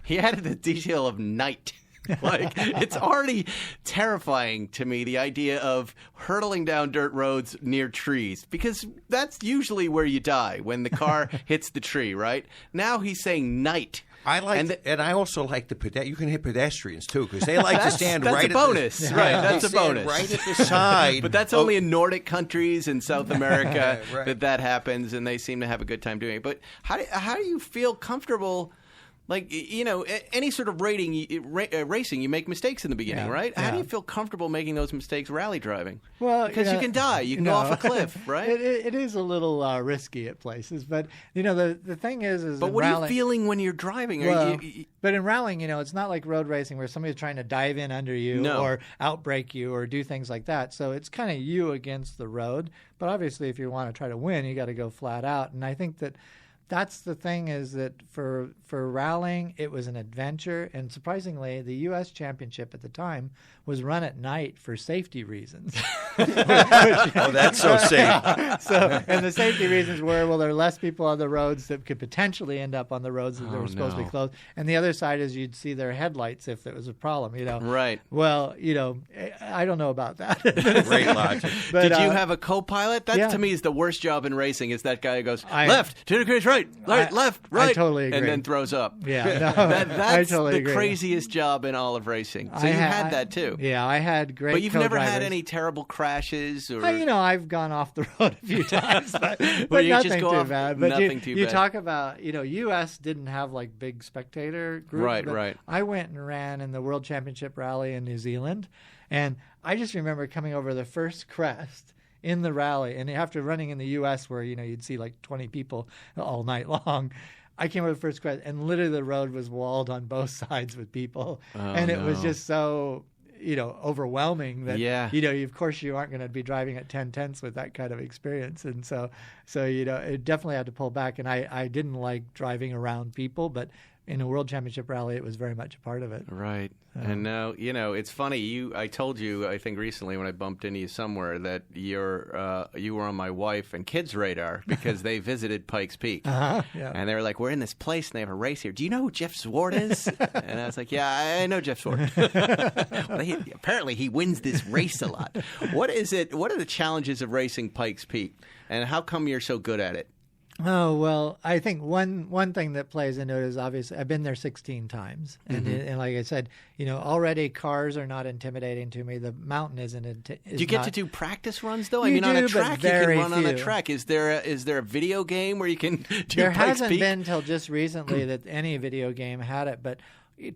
he added the detail of night. Like, it's already terrifying to me, the idea of hurtling down dirt roads near trees, because that's usually where you die, when the car hits the tree, right? Now he's saying night. And I also like you can hit pedestrians too because they like to stand that's right a bonus. at the, Right, that's they a stand bonus. right at the side. But that's only in Nordic countries in South America Right. that happens, and they seem to have a good time doing it. But how do you feel comfortable? Like, any sort of racing, you make mistakes in the beginning, Yeah, right? How yeah. do you feel comfortable making those mistakes rally driving? Well, because you can die. You can go off a cliff, right? It is a little risky at places, but the thing is But in what are you rallying- feeling when you're driving? Well, but in rallying, it's not like road racing where somebody's trying to dive in under you No. or outbrake you or do things like that. So it's kind of you against the road. But obviously, if you want to try to win, you got to go flat out. And I think that's the thing is that for rallying, it was an adventure. And surprisingly, the U.S. championship at the time was run at night for safety reasons. Oh, that's so safe. And the safety reasons were, well, there are less people on the roads that could potentially end up on the roads that were supposed to be closed. And the other side is you'd see their headlights if there was a problem, Right. Well, I don't know about that. Great logic. But, Did you have a co-pilot? That, yeah. to me, is the worst job in racing, is that guy who goes, I- left, 2 degrees right, left, right. I totally agree. And then throws up. Yeah, no, That's I totally the agree. craziest job in all of racing. So you had that, too. Yeah, I had great But you've never had co-drivers. any terrible crashes? Or I've gone off the road a few times, but you nothing just go too off, bad. But nothing too you bad. talk about, U.S. didn't have like big spectator group. Right, but right. I went and ran in the World Championship Rally in New Zealand, and I just remember coming over the first crest in the rally, and after running in the U.S. where you'd see like 20 people all night long. I came over the first crest, and literally the road was walled on both sides with people, and it was just so overwhelming that of course you aren't going to be driving at 10/10 with that kind of experience, and so it definitely had to pull back, and I didn't like driving around people, but in a World Championship Rally it was very much a part of it. Right. And now it's funny. I told you I think recently when I bumped into you somewhere that you were on my wife and kids' radar because they visited Pikes Peak, and they were like, "We're in this place and they have a race here. Do you know who Jeff Zwart is?" And I was like, "Yeah, I know Jeff Zwart." Well, apparently he wins this race a lot. What is it? What are the challenges of racing Pikes Peak, and how come you're so good at it? Oh, well, I think one thing that plays into it is obviously I've been there 16 times. And like I said, already cars are not intimidating to me. The mountain isn't. Do you get to do practice runs, though? You on a do, track, but very you can run on a few. track. Is there a video game where you can do There Pikes hasn't Peak? been until just recently that any video game had it. But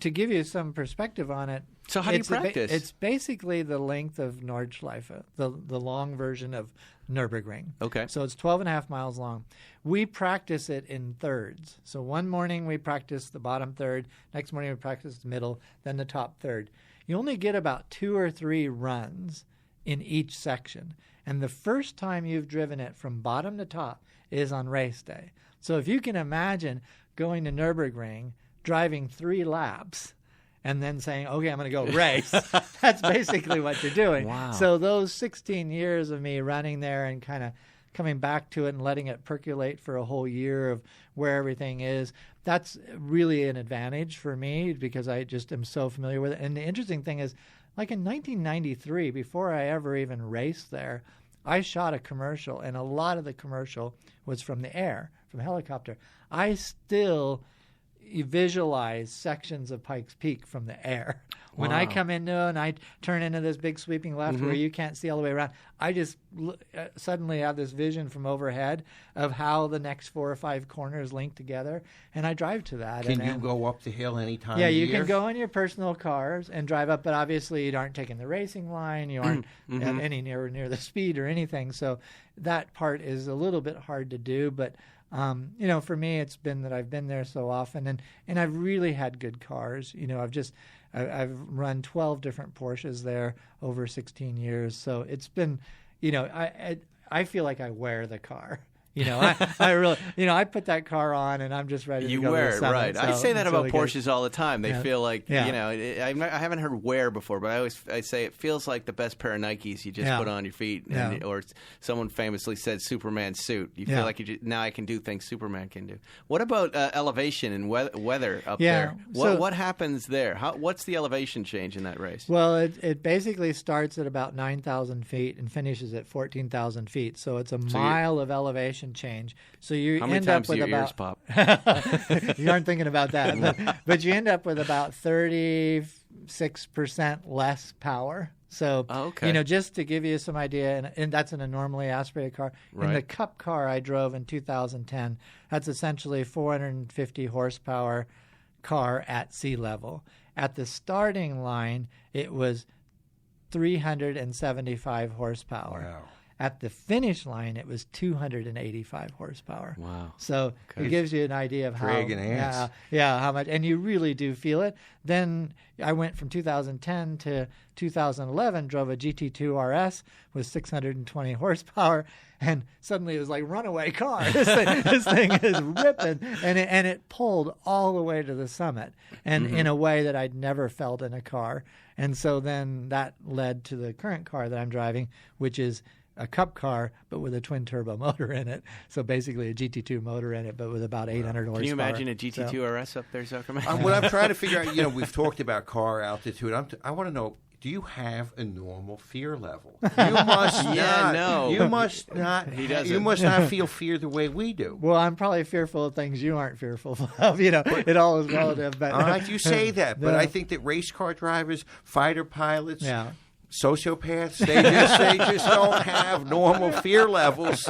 to give you some perspective on it. So how do you practice? It's basically the length of Nordschleife, the long version of Nürburgring. Okay. So it's 12.5 miles long. We practice it in thirds. So one morning we practice the bottom third. Next morning we practice the middle, then the top third. You only get about 2 or 3 runs in each section. And the first time you've driven it from bottom to top is on race day. So if you can imagine going to Nürburgring, driving 3 laps, and then saying, okay, I'm going to go race. That's basically what you're doing. Wow. So those 16 years of me running there and kind of coming back to it and letting it percolate for a whole year of where everything is, that's really an advantage for me because I just am so familiar with it. And the interesting thing is, like in 1993, before I ever even raced there, I shot a commercial, and a lot of the commercial was from the air, from a helicopter. I still visualize sections of Pikes Peak from the air. When I come into and I turn into this big sweeping left where you can't see all the way around, I just suddenly have this vision from overhead of how the next 4 or 5 corners link together, and I drive to that. Can you go up the hill any time Yeah, of you year? can go in your personal cars and drive up, but obviously you aren't taking the racing line, you aren't at any near the speed or anything, so that part is a little bit hard to do, but for me, it's been that I've been there so often, and I've really had good cars. I've run 12 different Porsches there over 16 years, so it's been, I feel like I wear the car. I really, I put that car on and I'm just ready to go. You wear to it, the summit, right? so I say that about really Porsches good. all the time. They feel like, Yeah. I haven't heard wear before, but I say it feels like the best pair of Nikes you just put on your feet. Or someone famously said Superman suit. You feel like now I can do things Superman can do. What about elevation and weather up there? What happens there? What's the elevation change in that race? Well, it basically starts at about 9,000 feet and finishes at 14,000 feet. So it's a mile of elevation change. So you How many end times up with do your about ears pop? You aren't thinking about that, but you end up with about 36% less power. So, just to give you some idea, and that's in a normally aspirated car. Right. In the Cup car I drove in 2010, that's essentially 450 horsepower car at sea level. At the starting line, it was 375 horsepower. Wow. At the finish line, it was 285 horsepower. Wow. So it gives you an idea of how how much, and you really do feel it. Then I went from 2010 to 2011, drove a GT2 RS with 620 horsepower, and suddenly it was like runaway car. This thing is ripping, and it pulled all the way to the summit, and in a way that I'd never felt in a car. And so then that led to the current car that I'm driving, which is a Cup car, but with a twin turbo motor in it. So basically a GT2 motor in it, but with about 800 horsepower. Can you imagine a GT2 RS up there, Zuckerman? What I'm trying to figure out, we've talked about car altitude. I want to know, do you have a normal fear level? You must not. No. You must not. He doesn't. You must not feel fear the way we do. Well, I'm probably fearful of things you aren't fearful of. It all is relative. But All right, you say that, but I think that race car drivers, fighter pilots, sociopaths. They just don't have normal fear levels.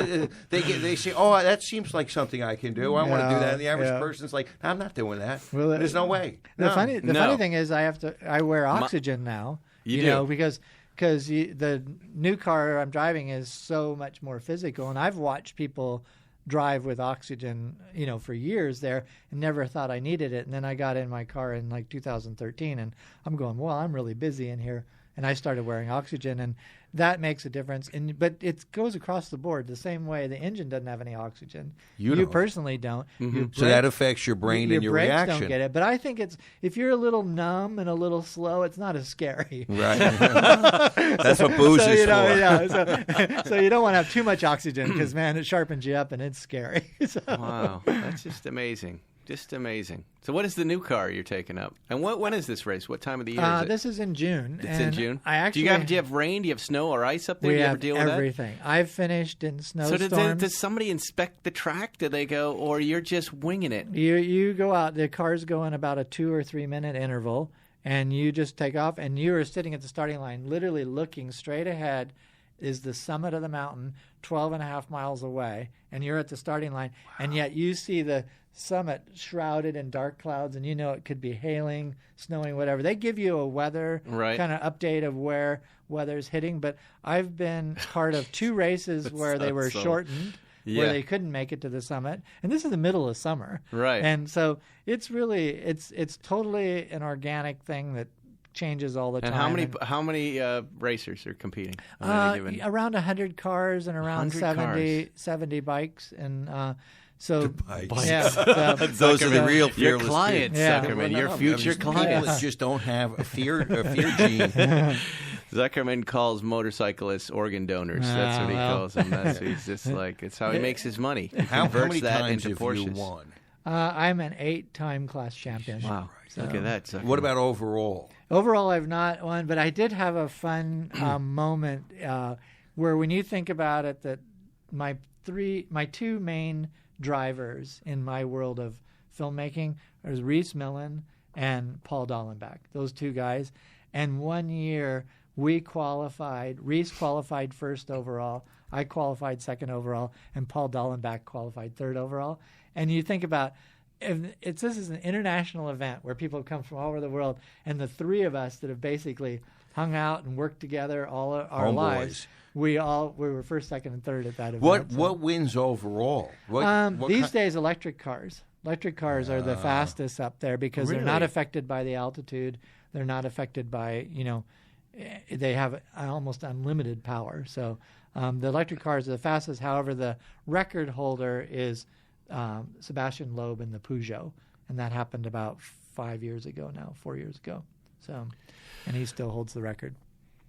They say, "Oh, that seems like something I can do. I want to do that." And the average person's like, "I'm not doing that. Well, there's no way." The funny thing is, I wear oxygen now. You know, because the new car I'm driving is so much more physical, and I've watched people drive with oxygen, for years there, and never thought I needed it. And then I got in my car in like 2013, and I'm going, well, I'm really busy in here. And I started wearing oxygen, and that makes a difference. But it goes across the board the same way. The engine doesn't have any oxygen. You personally don't. Mm-hmm. So that affects your brain and your brakes reaction. Don't get it. But I think if you're a little numb and a little slow, it's not as scary. Right. That's what booze is for. Yeah. So you don't want to have too much oxygen because, man, it sharpens you up and it's scary. Wow, that's just amazing. Just amazing. So what is the new car you're taking up? And when is this race? What time of the year is it? This is in June. It's in June? Do you have rain? Do you have snow or ice up there? We do you have ever deal with everything. I've finished in snowstorms. So does somebody inspect the track? Do they go, or you're just winging it? You go out. The cars go in about a 2 or 3 minute interval, and you just take off, and you are sitting at the starting line, literally looking straight ahead is the summit of the mountain, 12 and a half miles away, and you're at the starting line, and yet you see the summit shrouded in dark clouds, and it could be hailing, snowing, whatever. They give you a weather kind of update of where weather's hitting, but I've been part of 2 races where they were shortened, where they couldn't make it to the summit, and this is the middle of summer. Right. And so it's really, it's totally an organic thing that changes all the time. And how many racers are competing? Around 100 cars and around 70 bikes, and so bikes. Yeah, those are the real fearless your clients, Zuckerman. Your future clients that just don't have a fear gene. Zuckerman calls motorcyclists organ donors. That's what he calls them. He's just like, it's how he makes his money. He how many that times into have Porsches. you won? I'm an 8-time class champion. Wow. So, look at that, Zuckerman. What about overall? Overall, I've not won, but I did have a fun moment where, when you think about it, that my 2 main drivers in my world of filmmaking are Reese Millen and Paul Dallenbach. Those 2 guys. And one year we qualified. Reese qualified 1st overall. I qualified 2nd overall, and Paul Dallenbach qualified 3rd overall. And you think about, this is an international event where people have come from all over the world, and the 3 of us that have basically hung out and worked together all our lives. We were 1st, 2nd, and 3rd at that event. What wins overall? These days, electric cars. Electric cars are the fastest up there because they're not affected by the altitude. They're not affected by, they have almost unlimited power. So the electric cars are the fastest. However, the record holder is Sebastian Loeb in the Peugeot, and that happened about 4 years ago. So, and he still holds the record.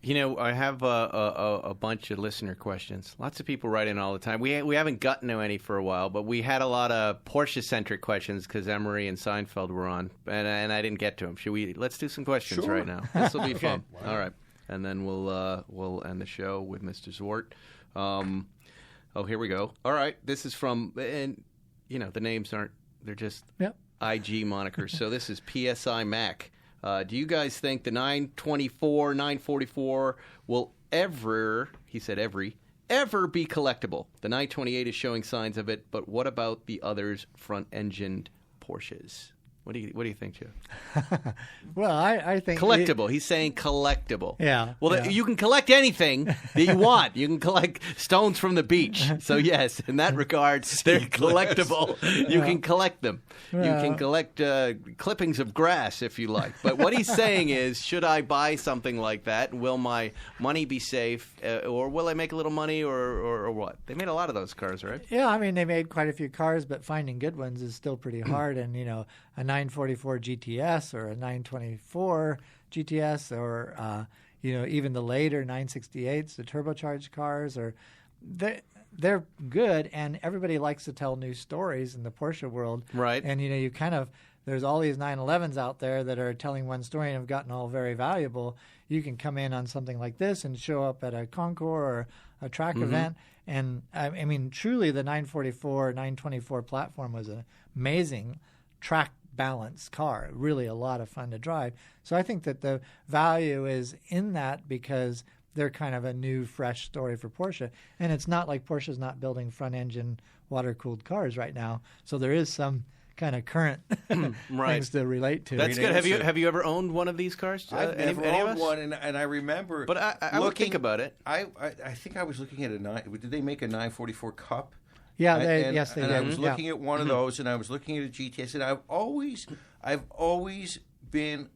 I have a bunch of listener questions. Lots of people write in all the time. We haven't gotten to any for a while, but we had a lot of Porsche-centric questions because Emery and Seinfeld were on, and I didn't get to them. Let's do some questions right now. This will be fun. Wow. All right. And then we'll end the show with Mr. Zwart. Here we go. All right. This is from, and the names they're just IG monikers. So this is PSI Mac. Do you guys think the 924, 944 will ever be collectible? The 928 is showing signs of it, but what about the others front-engined Porsches? What do you think, Jeff? Well, I think collectible. He's saying collectible. Yeah. Well, you can collect anything that you want. You can collect stones from the beach. So yes, in that regard, they're collectible. You can collect them. You can collect clippings of grass if you like. But what he's saying is, should I buy something like that? Will my money be safe, or will I make a little money, or what? They made a lot of those cars, right? Yeah, I mean, they made quite a few cars, but finding good ones is still pretty hard. And a 944 GTS or a 924 GTS or even the later 968s, the turbocharged cars, they're good, and everybody likes to tell new stories in the Porsche world. Right. And you there's all these 911s out there that are telling one story and have gotten all very valuable. You can come in on something like this and show up at a concours or a track event. And I mean, truly, the 944, 924 platform was an amazing track balanced car, really a lot of fun to drive. So I think that the value is in that because they're kind of a new, fresh story for Porsche. And it's not like Porsche's not building front-engine, water-cooled cars right now. So there is some kind of current things to relate to. That's good. Have you ever owned one of these cars? I've never owned one, and I remember. But I would think about it. I think I was looking at did they make a 944 Cup? Yeah, yes, they did. I was looking at one of those, and I was looking at a GTS, and I've always been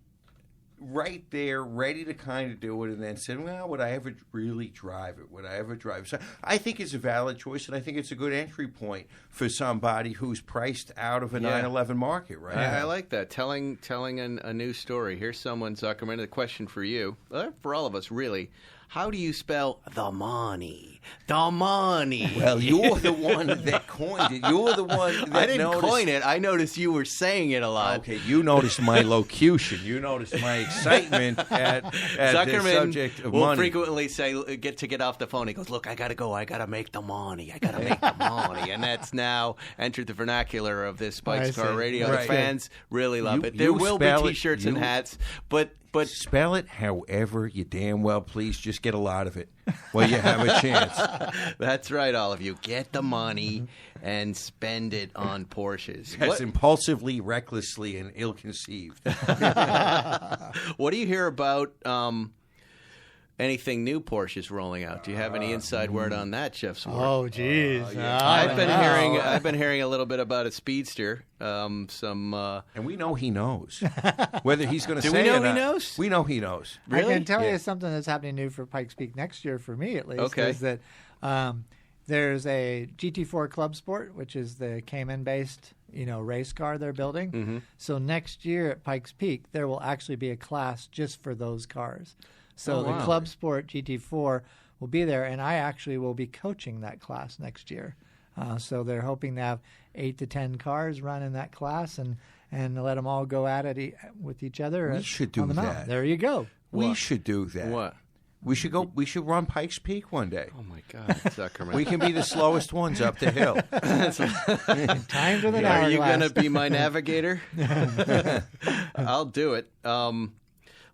right there, ready to kind of do it, and then said, well, would I ever really drive it? Would I ever drive it? So I think it's a valid choice, and I think it's a good entry point for somebody who's priced out of a 911 market, right? I like that. Telling a new story. Here's someone, Zuckerman, a question for you, for all of us, really. How do you spell the money? The money. Well, you're the one that coined it. You're the one that I didn't noticed. coin it. I noticed you were saying it a lot. Okay, you noticed my locution. You noticed my excitement at Zuckerman the subject of will money. frequently say, get off the phone. He goes, look, I got to go. I got to make the money. I got to make the money. And that's now entered the vernacular of this Spike's Car Radio. Right. The fans really love it. There you will be spell it- T-shirts you- and hats, but Spell it however you damn well please. Just get a lot of it while you have a chance. That's right, all of you. Get the money and spend it on Porsches. Yes, impulsively, recklessly, and ill-conceived. What do you hear about anything new Porsche's rolling out? Do you have any inside word on that, Jeff Zwart? Oh, geez. I've been hearing a little bit about a speedster. And we know he knows. Whether he's going to say we know it or he not, knows? we know he knows. Really? I can tell you something that's happening new for Pikes Peak next year, for me at least, Okay. is that there's a GT4 Club Sport, which is the Cayman-based race car they're building. Mm-hmm. So next year at Pikes Peak, there will actually be a class just for those cars. So the Club Sport GT4 will be there, and I actually will be coaching that class next year. So they're hoping to have 8 to 10 cars run in that class and let them all go at it with each other. We should do on the mountain. that. There you go. We should do that. What? We should go. We should run Pikes Peak one day. Oh, my God, Zuckerman. We can be the slowest ones up the hill. Time to the hourglass. Are you going to be my navigator? I'll do it.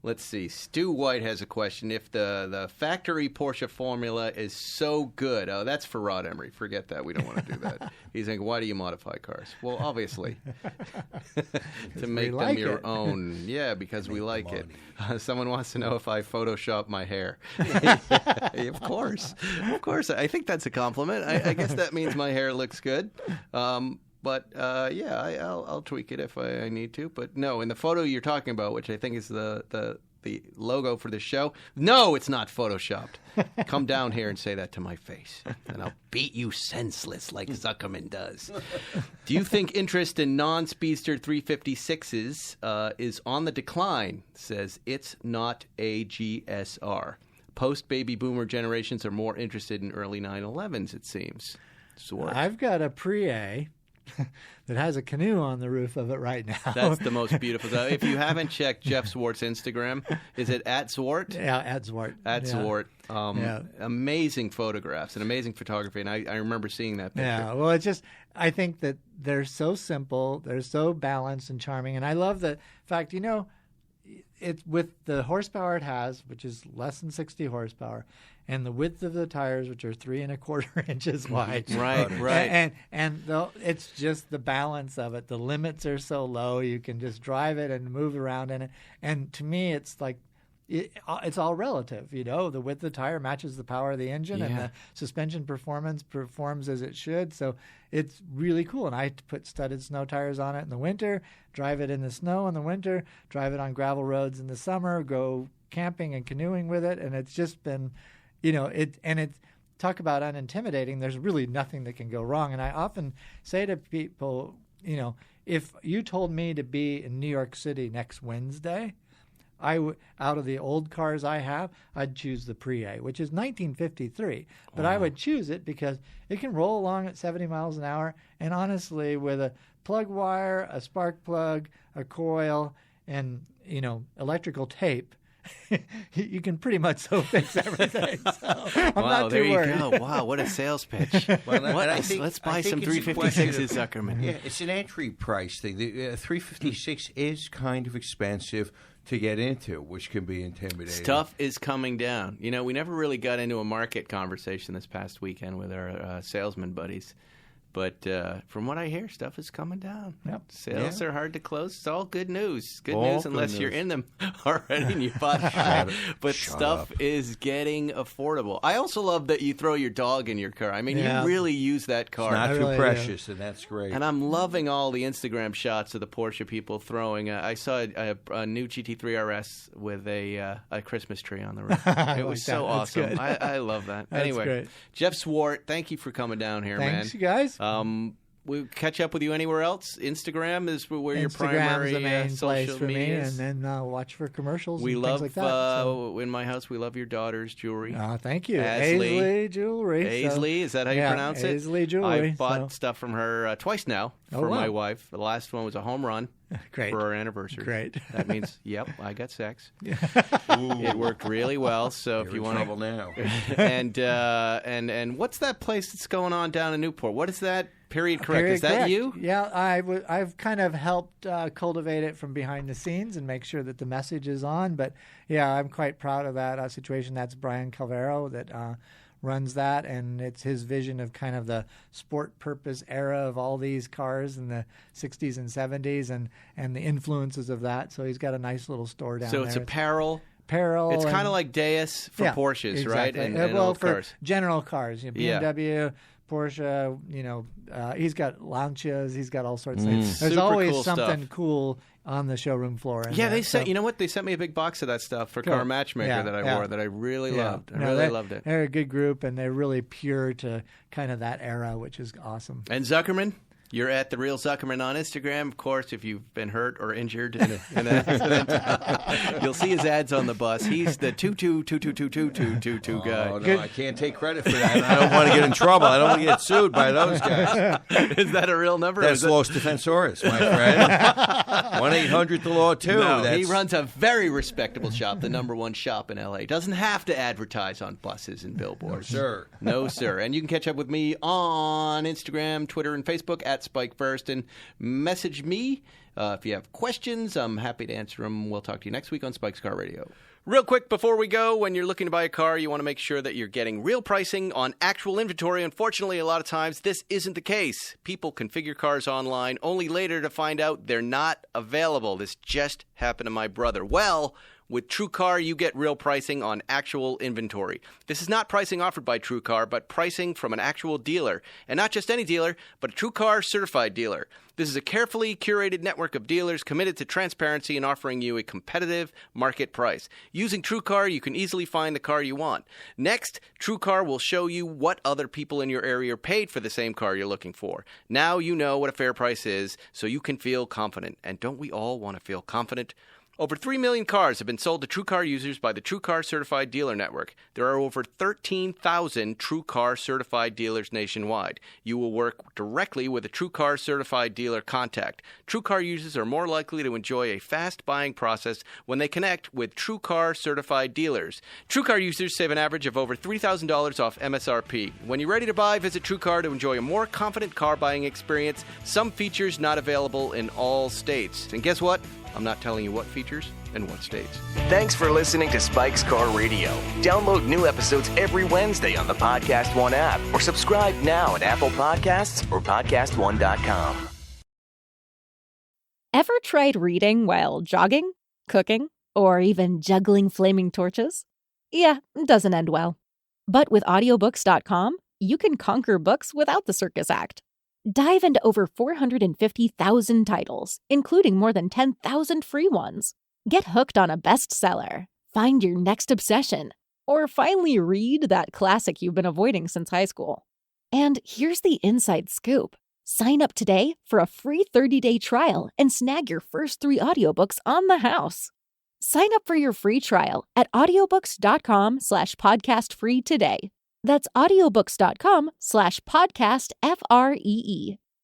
Let's see. Stu White has a question. If the factory Porsche formula is so good, that's for Rod Emery. Forget that. We don't want to do that. He's saying, why do you modify cars? Well, obviously, to make them like your it. own. Yeah, because we like it. Someone wants to know if I Photoshop my hair. Of course. I think that's a compliment. I guess that means my hair looks good. But I'll tweak it if I need to. But no, in the photo you're talking about, which I think is the logo for the show, no, it's not photoshopped. Come down here and say that to my face, and I'll beat you senseless like Zuckerman does. Do you think interest in non-speedster 356s is on the decline? Says it's not a GSR. Post-baby boomer generations are more interested in early 911s, it seems. Zwart. I've got a Pre-A that has a canoe on the roof of it right now. That's the most beautiful. If you haven't checked Jeff Zwart's Instagram, is it at Zwart? Yeah, at Zwart. Zwart. Amazing photographs and amazing photography, and I remember seeing that picture. Yeah, well, it's just, I think that they're so simple, they're so balanced and charming, and I love the fact, it's with the horsepower it has, which is less than 60 horsepower, and the width of the tires, which are 3 1/4 inches wide. Right. And it's just the balance of it. The limits are so low, you can just drive it and move around in it. And to me, it's like, it's all relative, The width of the tire matches the power of the engine, and the suspension performs as it should. So it's really cool. And I put studded snow tires on it in the winter, drive it in the snow in the winter, drive it on gravel roads in the summer, go camping and canoeing with it. And it's just been, talk about unintimidating. There's really nothing that can go wrong. And I often say to people, if you told me to be in New York City next Wednesday, out of the old cars I have, I'd choose the Pre-A, which is 1953. But I would choose it because it can roll along at 70 miles an hour. And honestly, with a plug wire, a spark plug, a coil, and electrical tape, you can pretty much so fix everything. So I'm not there too you worried. go. Wow, what a sales pitch. Let's buy some 356s, Zuckerman. Yeah, it's an entry price thing. The 356 is kind of expensive to get into, which can be intimidating. Stuff is coming down. You know, we never really got into a market conversation this past weekend with our salesman buddies. But from what I hear, stuff is coming down. Yep. Sales are hard to close. It's all good news. Good All news good unless news. you're in them already and you bought shit. But Shut stuff up. is getting affordable. I also love that you throw your dog in your car. I mean, Yeah. you really use that car. Not too really do. precious, and that's great. And I'm loving all the Instagram shots of the Porsche people throwing. I saw a new GT3 RS with a Christmas tree on the roof. It was like so that. That's awesome. good. I love that. That's Anyway, great. Jeff Zwart, thank you for coming down here, Thanks, man. you guys. We'll catch up with you anywhere else. Instagram is where your Instagram's primary the main place social for me, media and is. then watch for commercials We and love things like that. So. in my house. We love your daughter's jewelry. Thank you. Aisley. Aisley Jewelry. Aisley, is that how you pronounce it? Aisley Jewelry. I bought stuff from her twice now for wow. my wife. The last one was a home run Great. for our anniversary. Great. That means, yep, I got sex. It worked really well. So if You're you in want trouble now. and what's that place that's going on down in Newport? What is that? Period correct. Period Is that correct. you? Yeah, I've kind of helped cultivate it from behind the scenes and make sure that the message is on. But yeah, I'm quite proud of that situation. That's Brian Calvero that runs that, and it's his vision of kind of the sport purpose era of all these cars in the 60s and 70s and the influences of that. So he's got a nice little store down there. So it's apparel. Apparel. It's kind of like Deus for Porsches, right? exactly. And well, old for cars. general cars, Yeah. BMW, Porsche, he's got Lancias, he's got all sorts of things. There's Super always cool something stuff. cool on the showroom floor. and Yeah, that, they sent. so- You know what? They sent me a big box of that stuff for Cool. Car Matchmaker Yeah, that I yeah. wore that I really Yeah. loved. I No, really they- loved it. They're a good group, and they're really pure to kind of that era, which is awesome. And Zuckerman, you're at The Real Zuckerman on Instagram. Of course, if you've been hurt or injured in an accident, you'll see his ads on the bus. He's the 222222222 guy. Oh, no, I can't take credit for that. I don't want to get in trouble. I don't want to get sued by those guys. Is that a real number? That's Los Defensores, my friend. 1-800-THE-LAW, too. No, That's... he runs a very respectable shop, the #1 shop in L.A. Doesn't have to advertise on buses and billboards. Sir. No, sir. And you can catch up with me on Instagram, Twitter, and Facebook at Spike Ferriston. Message me if you have questions. I'm happy to answer them. We'll talk to you next week on Spike's Car Radio. Real quick before we go, when you're looking to buy a car, you want to make sure that you're getting real pricing on actual inventory. Unfortunately, a lot of times this isn't the case. People configure cars online only later to find out they're not available. This just happened to my brother. Well, with TrueCar, you get real pricing on actual inventory. This is not pricing offered by TrueCar, but pricing from an actual dealer. And not just any dealer, but a TrueCar certified dealer. This is a carefully curated network of dealers committed to transparency and offering you a competitive market price. Using TrueCar, you can easily find the car you want. Next, TrueCar will show you what other people in your area paid for the same car you're looking for. Now you know what a fair price is, so you can feel confident. And don't we all want to feel confident? Over 3 million cars have been sold to TrueCar users by the TrueCar Certified Dealer Network. There are over 13,000 TrueCar Certified dealers nationwide. You will work directly with a TrueCar Certified dealer contact. TrueCar users are more likely to enjoy a fast buying process when they connect with TrueCar Certified dealers. TrueCar users save an average of over $3,000 off MSRP. When you're ready to buy, visit TrueCar to enjoy a more confident car buying experience. Some features not available in all states. And guess what? I'm not telling you what features and what states. Thanks for listening to Spike's Car Radio. Download new episodes every Wednesday on the Podcast One app or subscribe now at Apple Podcasts or PodcastOne.com. Ever tried reading while jogging, cooking, or even juggling flaming torches? Yeah, it doesn't end well. But with audiobooks.com, you can conquer books without the circus act. Dive into over 450,000 titles, including more than 10,000 free ones. Get hooked on a bestseller, find your next obsession, or finally read that classic you've been avoiding since high school. And here's the inside scoop. Sign up today for a free 30-day trial and snag your first 3 audiobooks on the house. Sign up for your free trial at audiobooks.com/podcastfree today. That's audiobooks.com/podcastfree.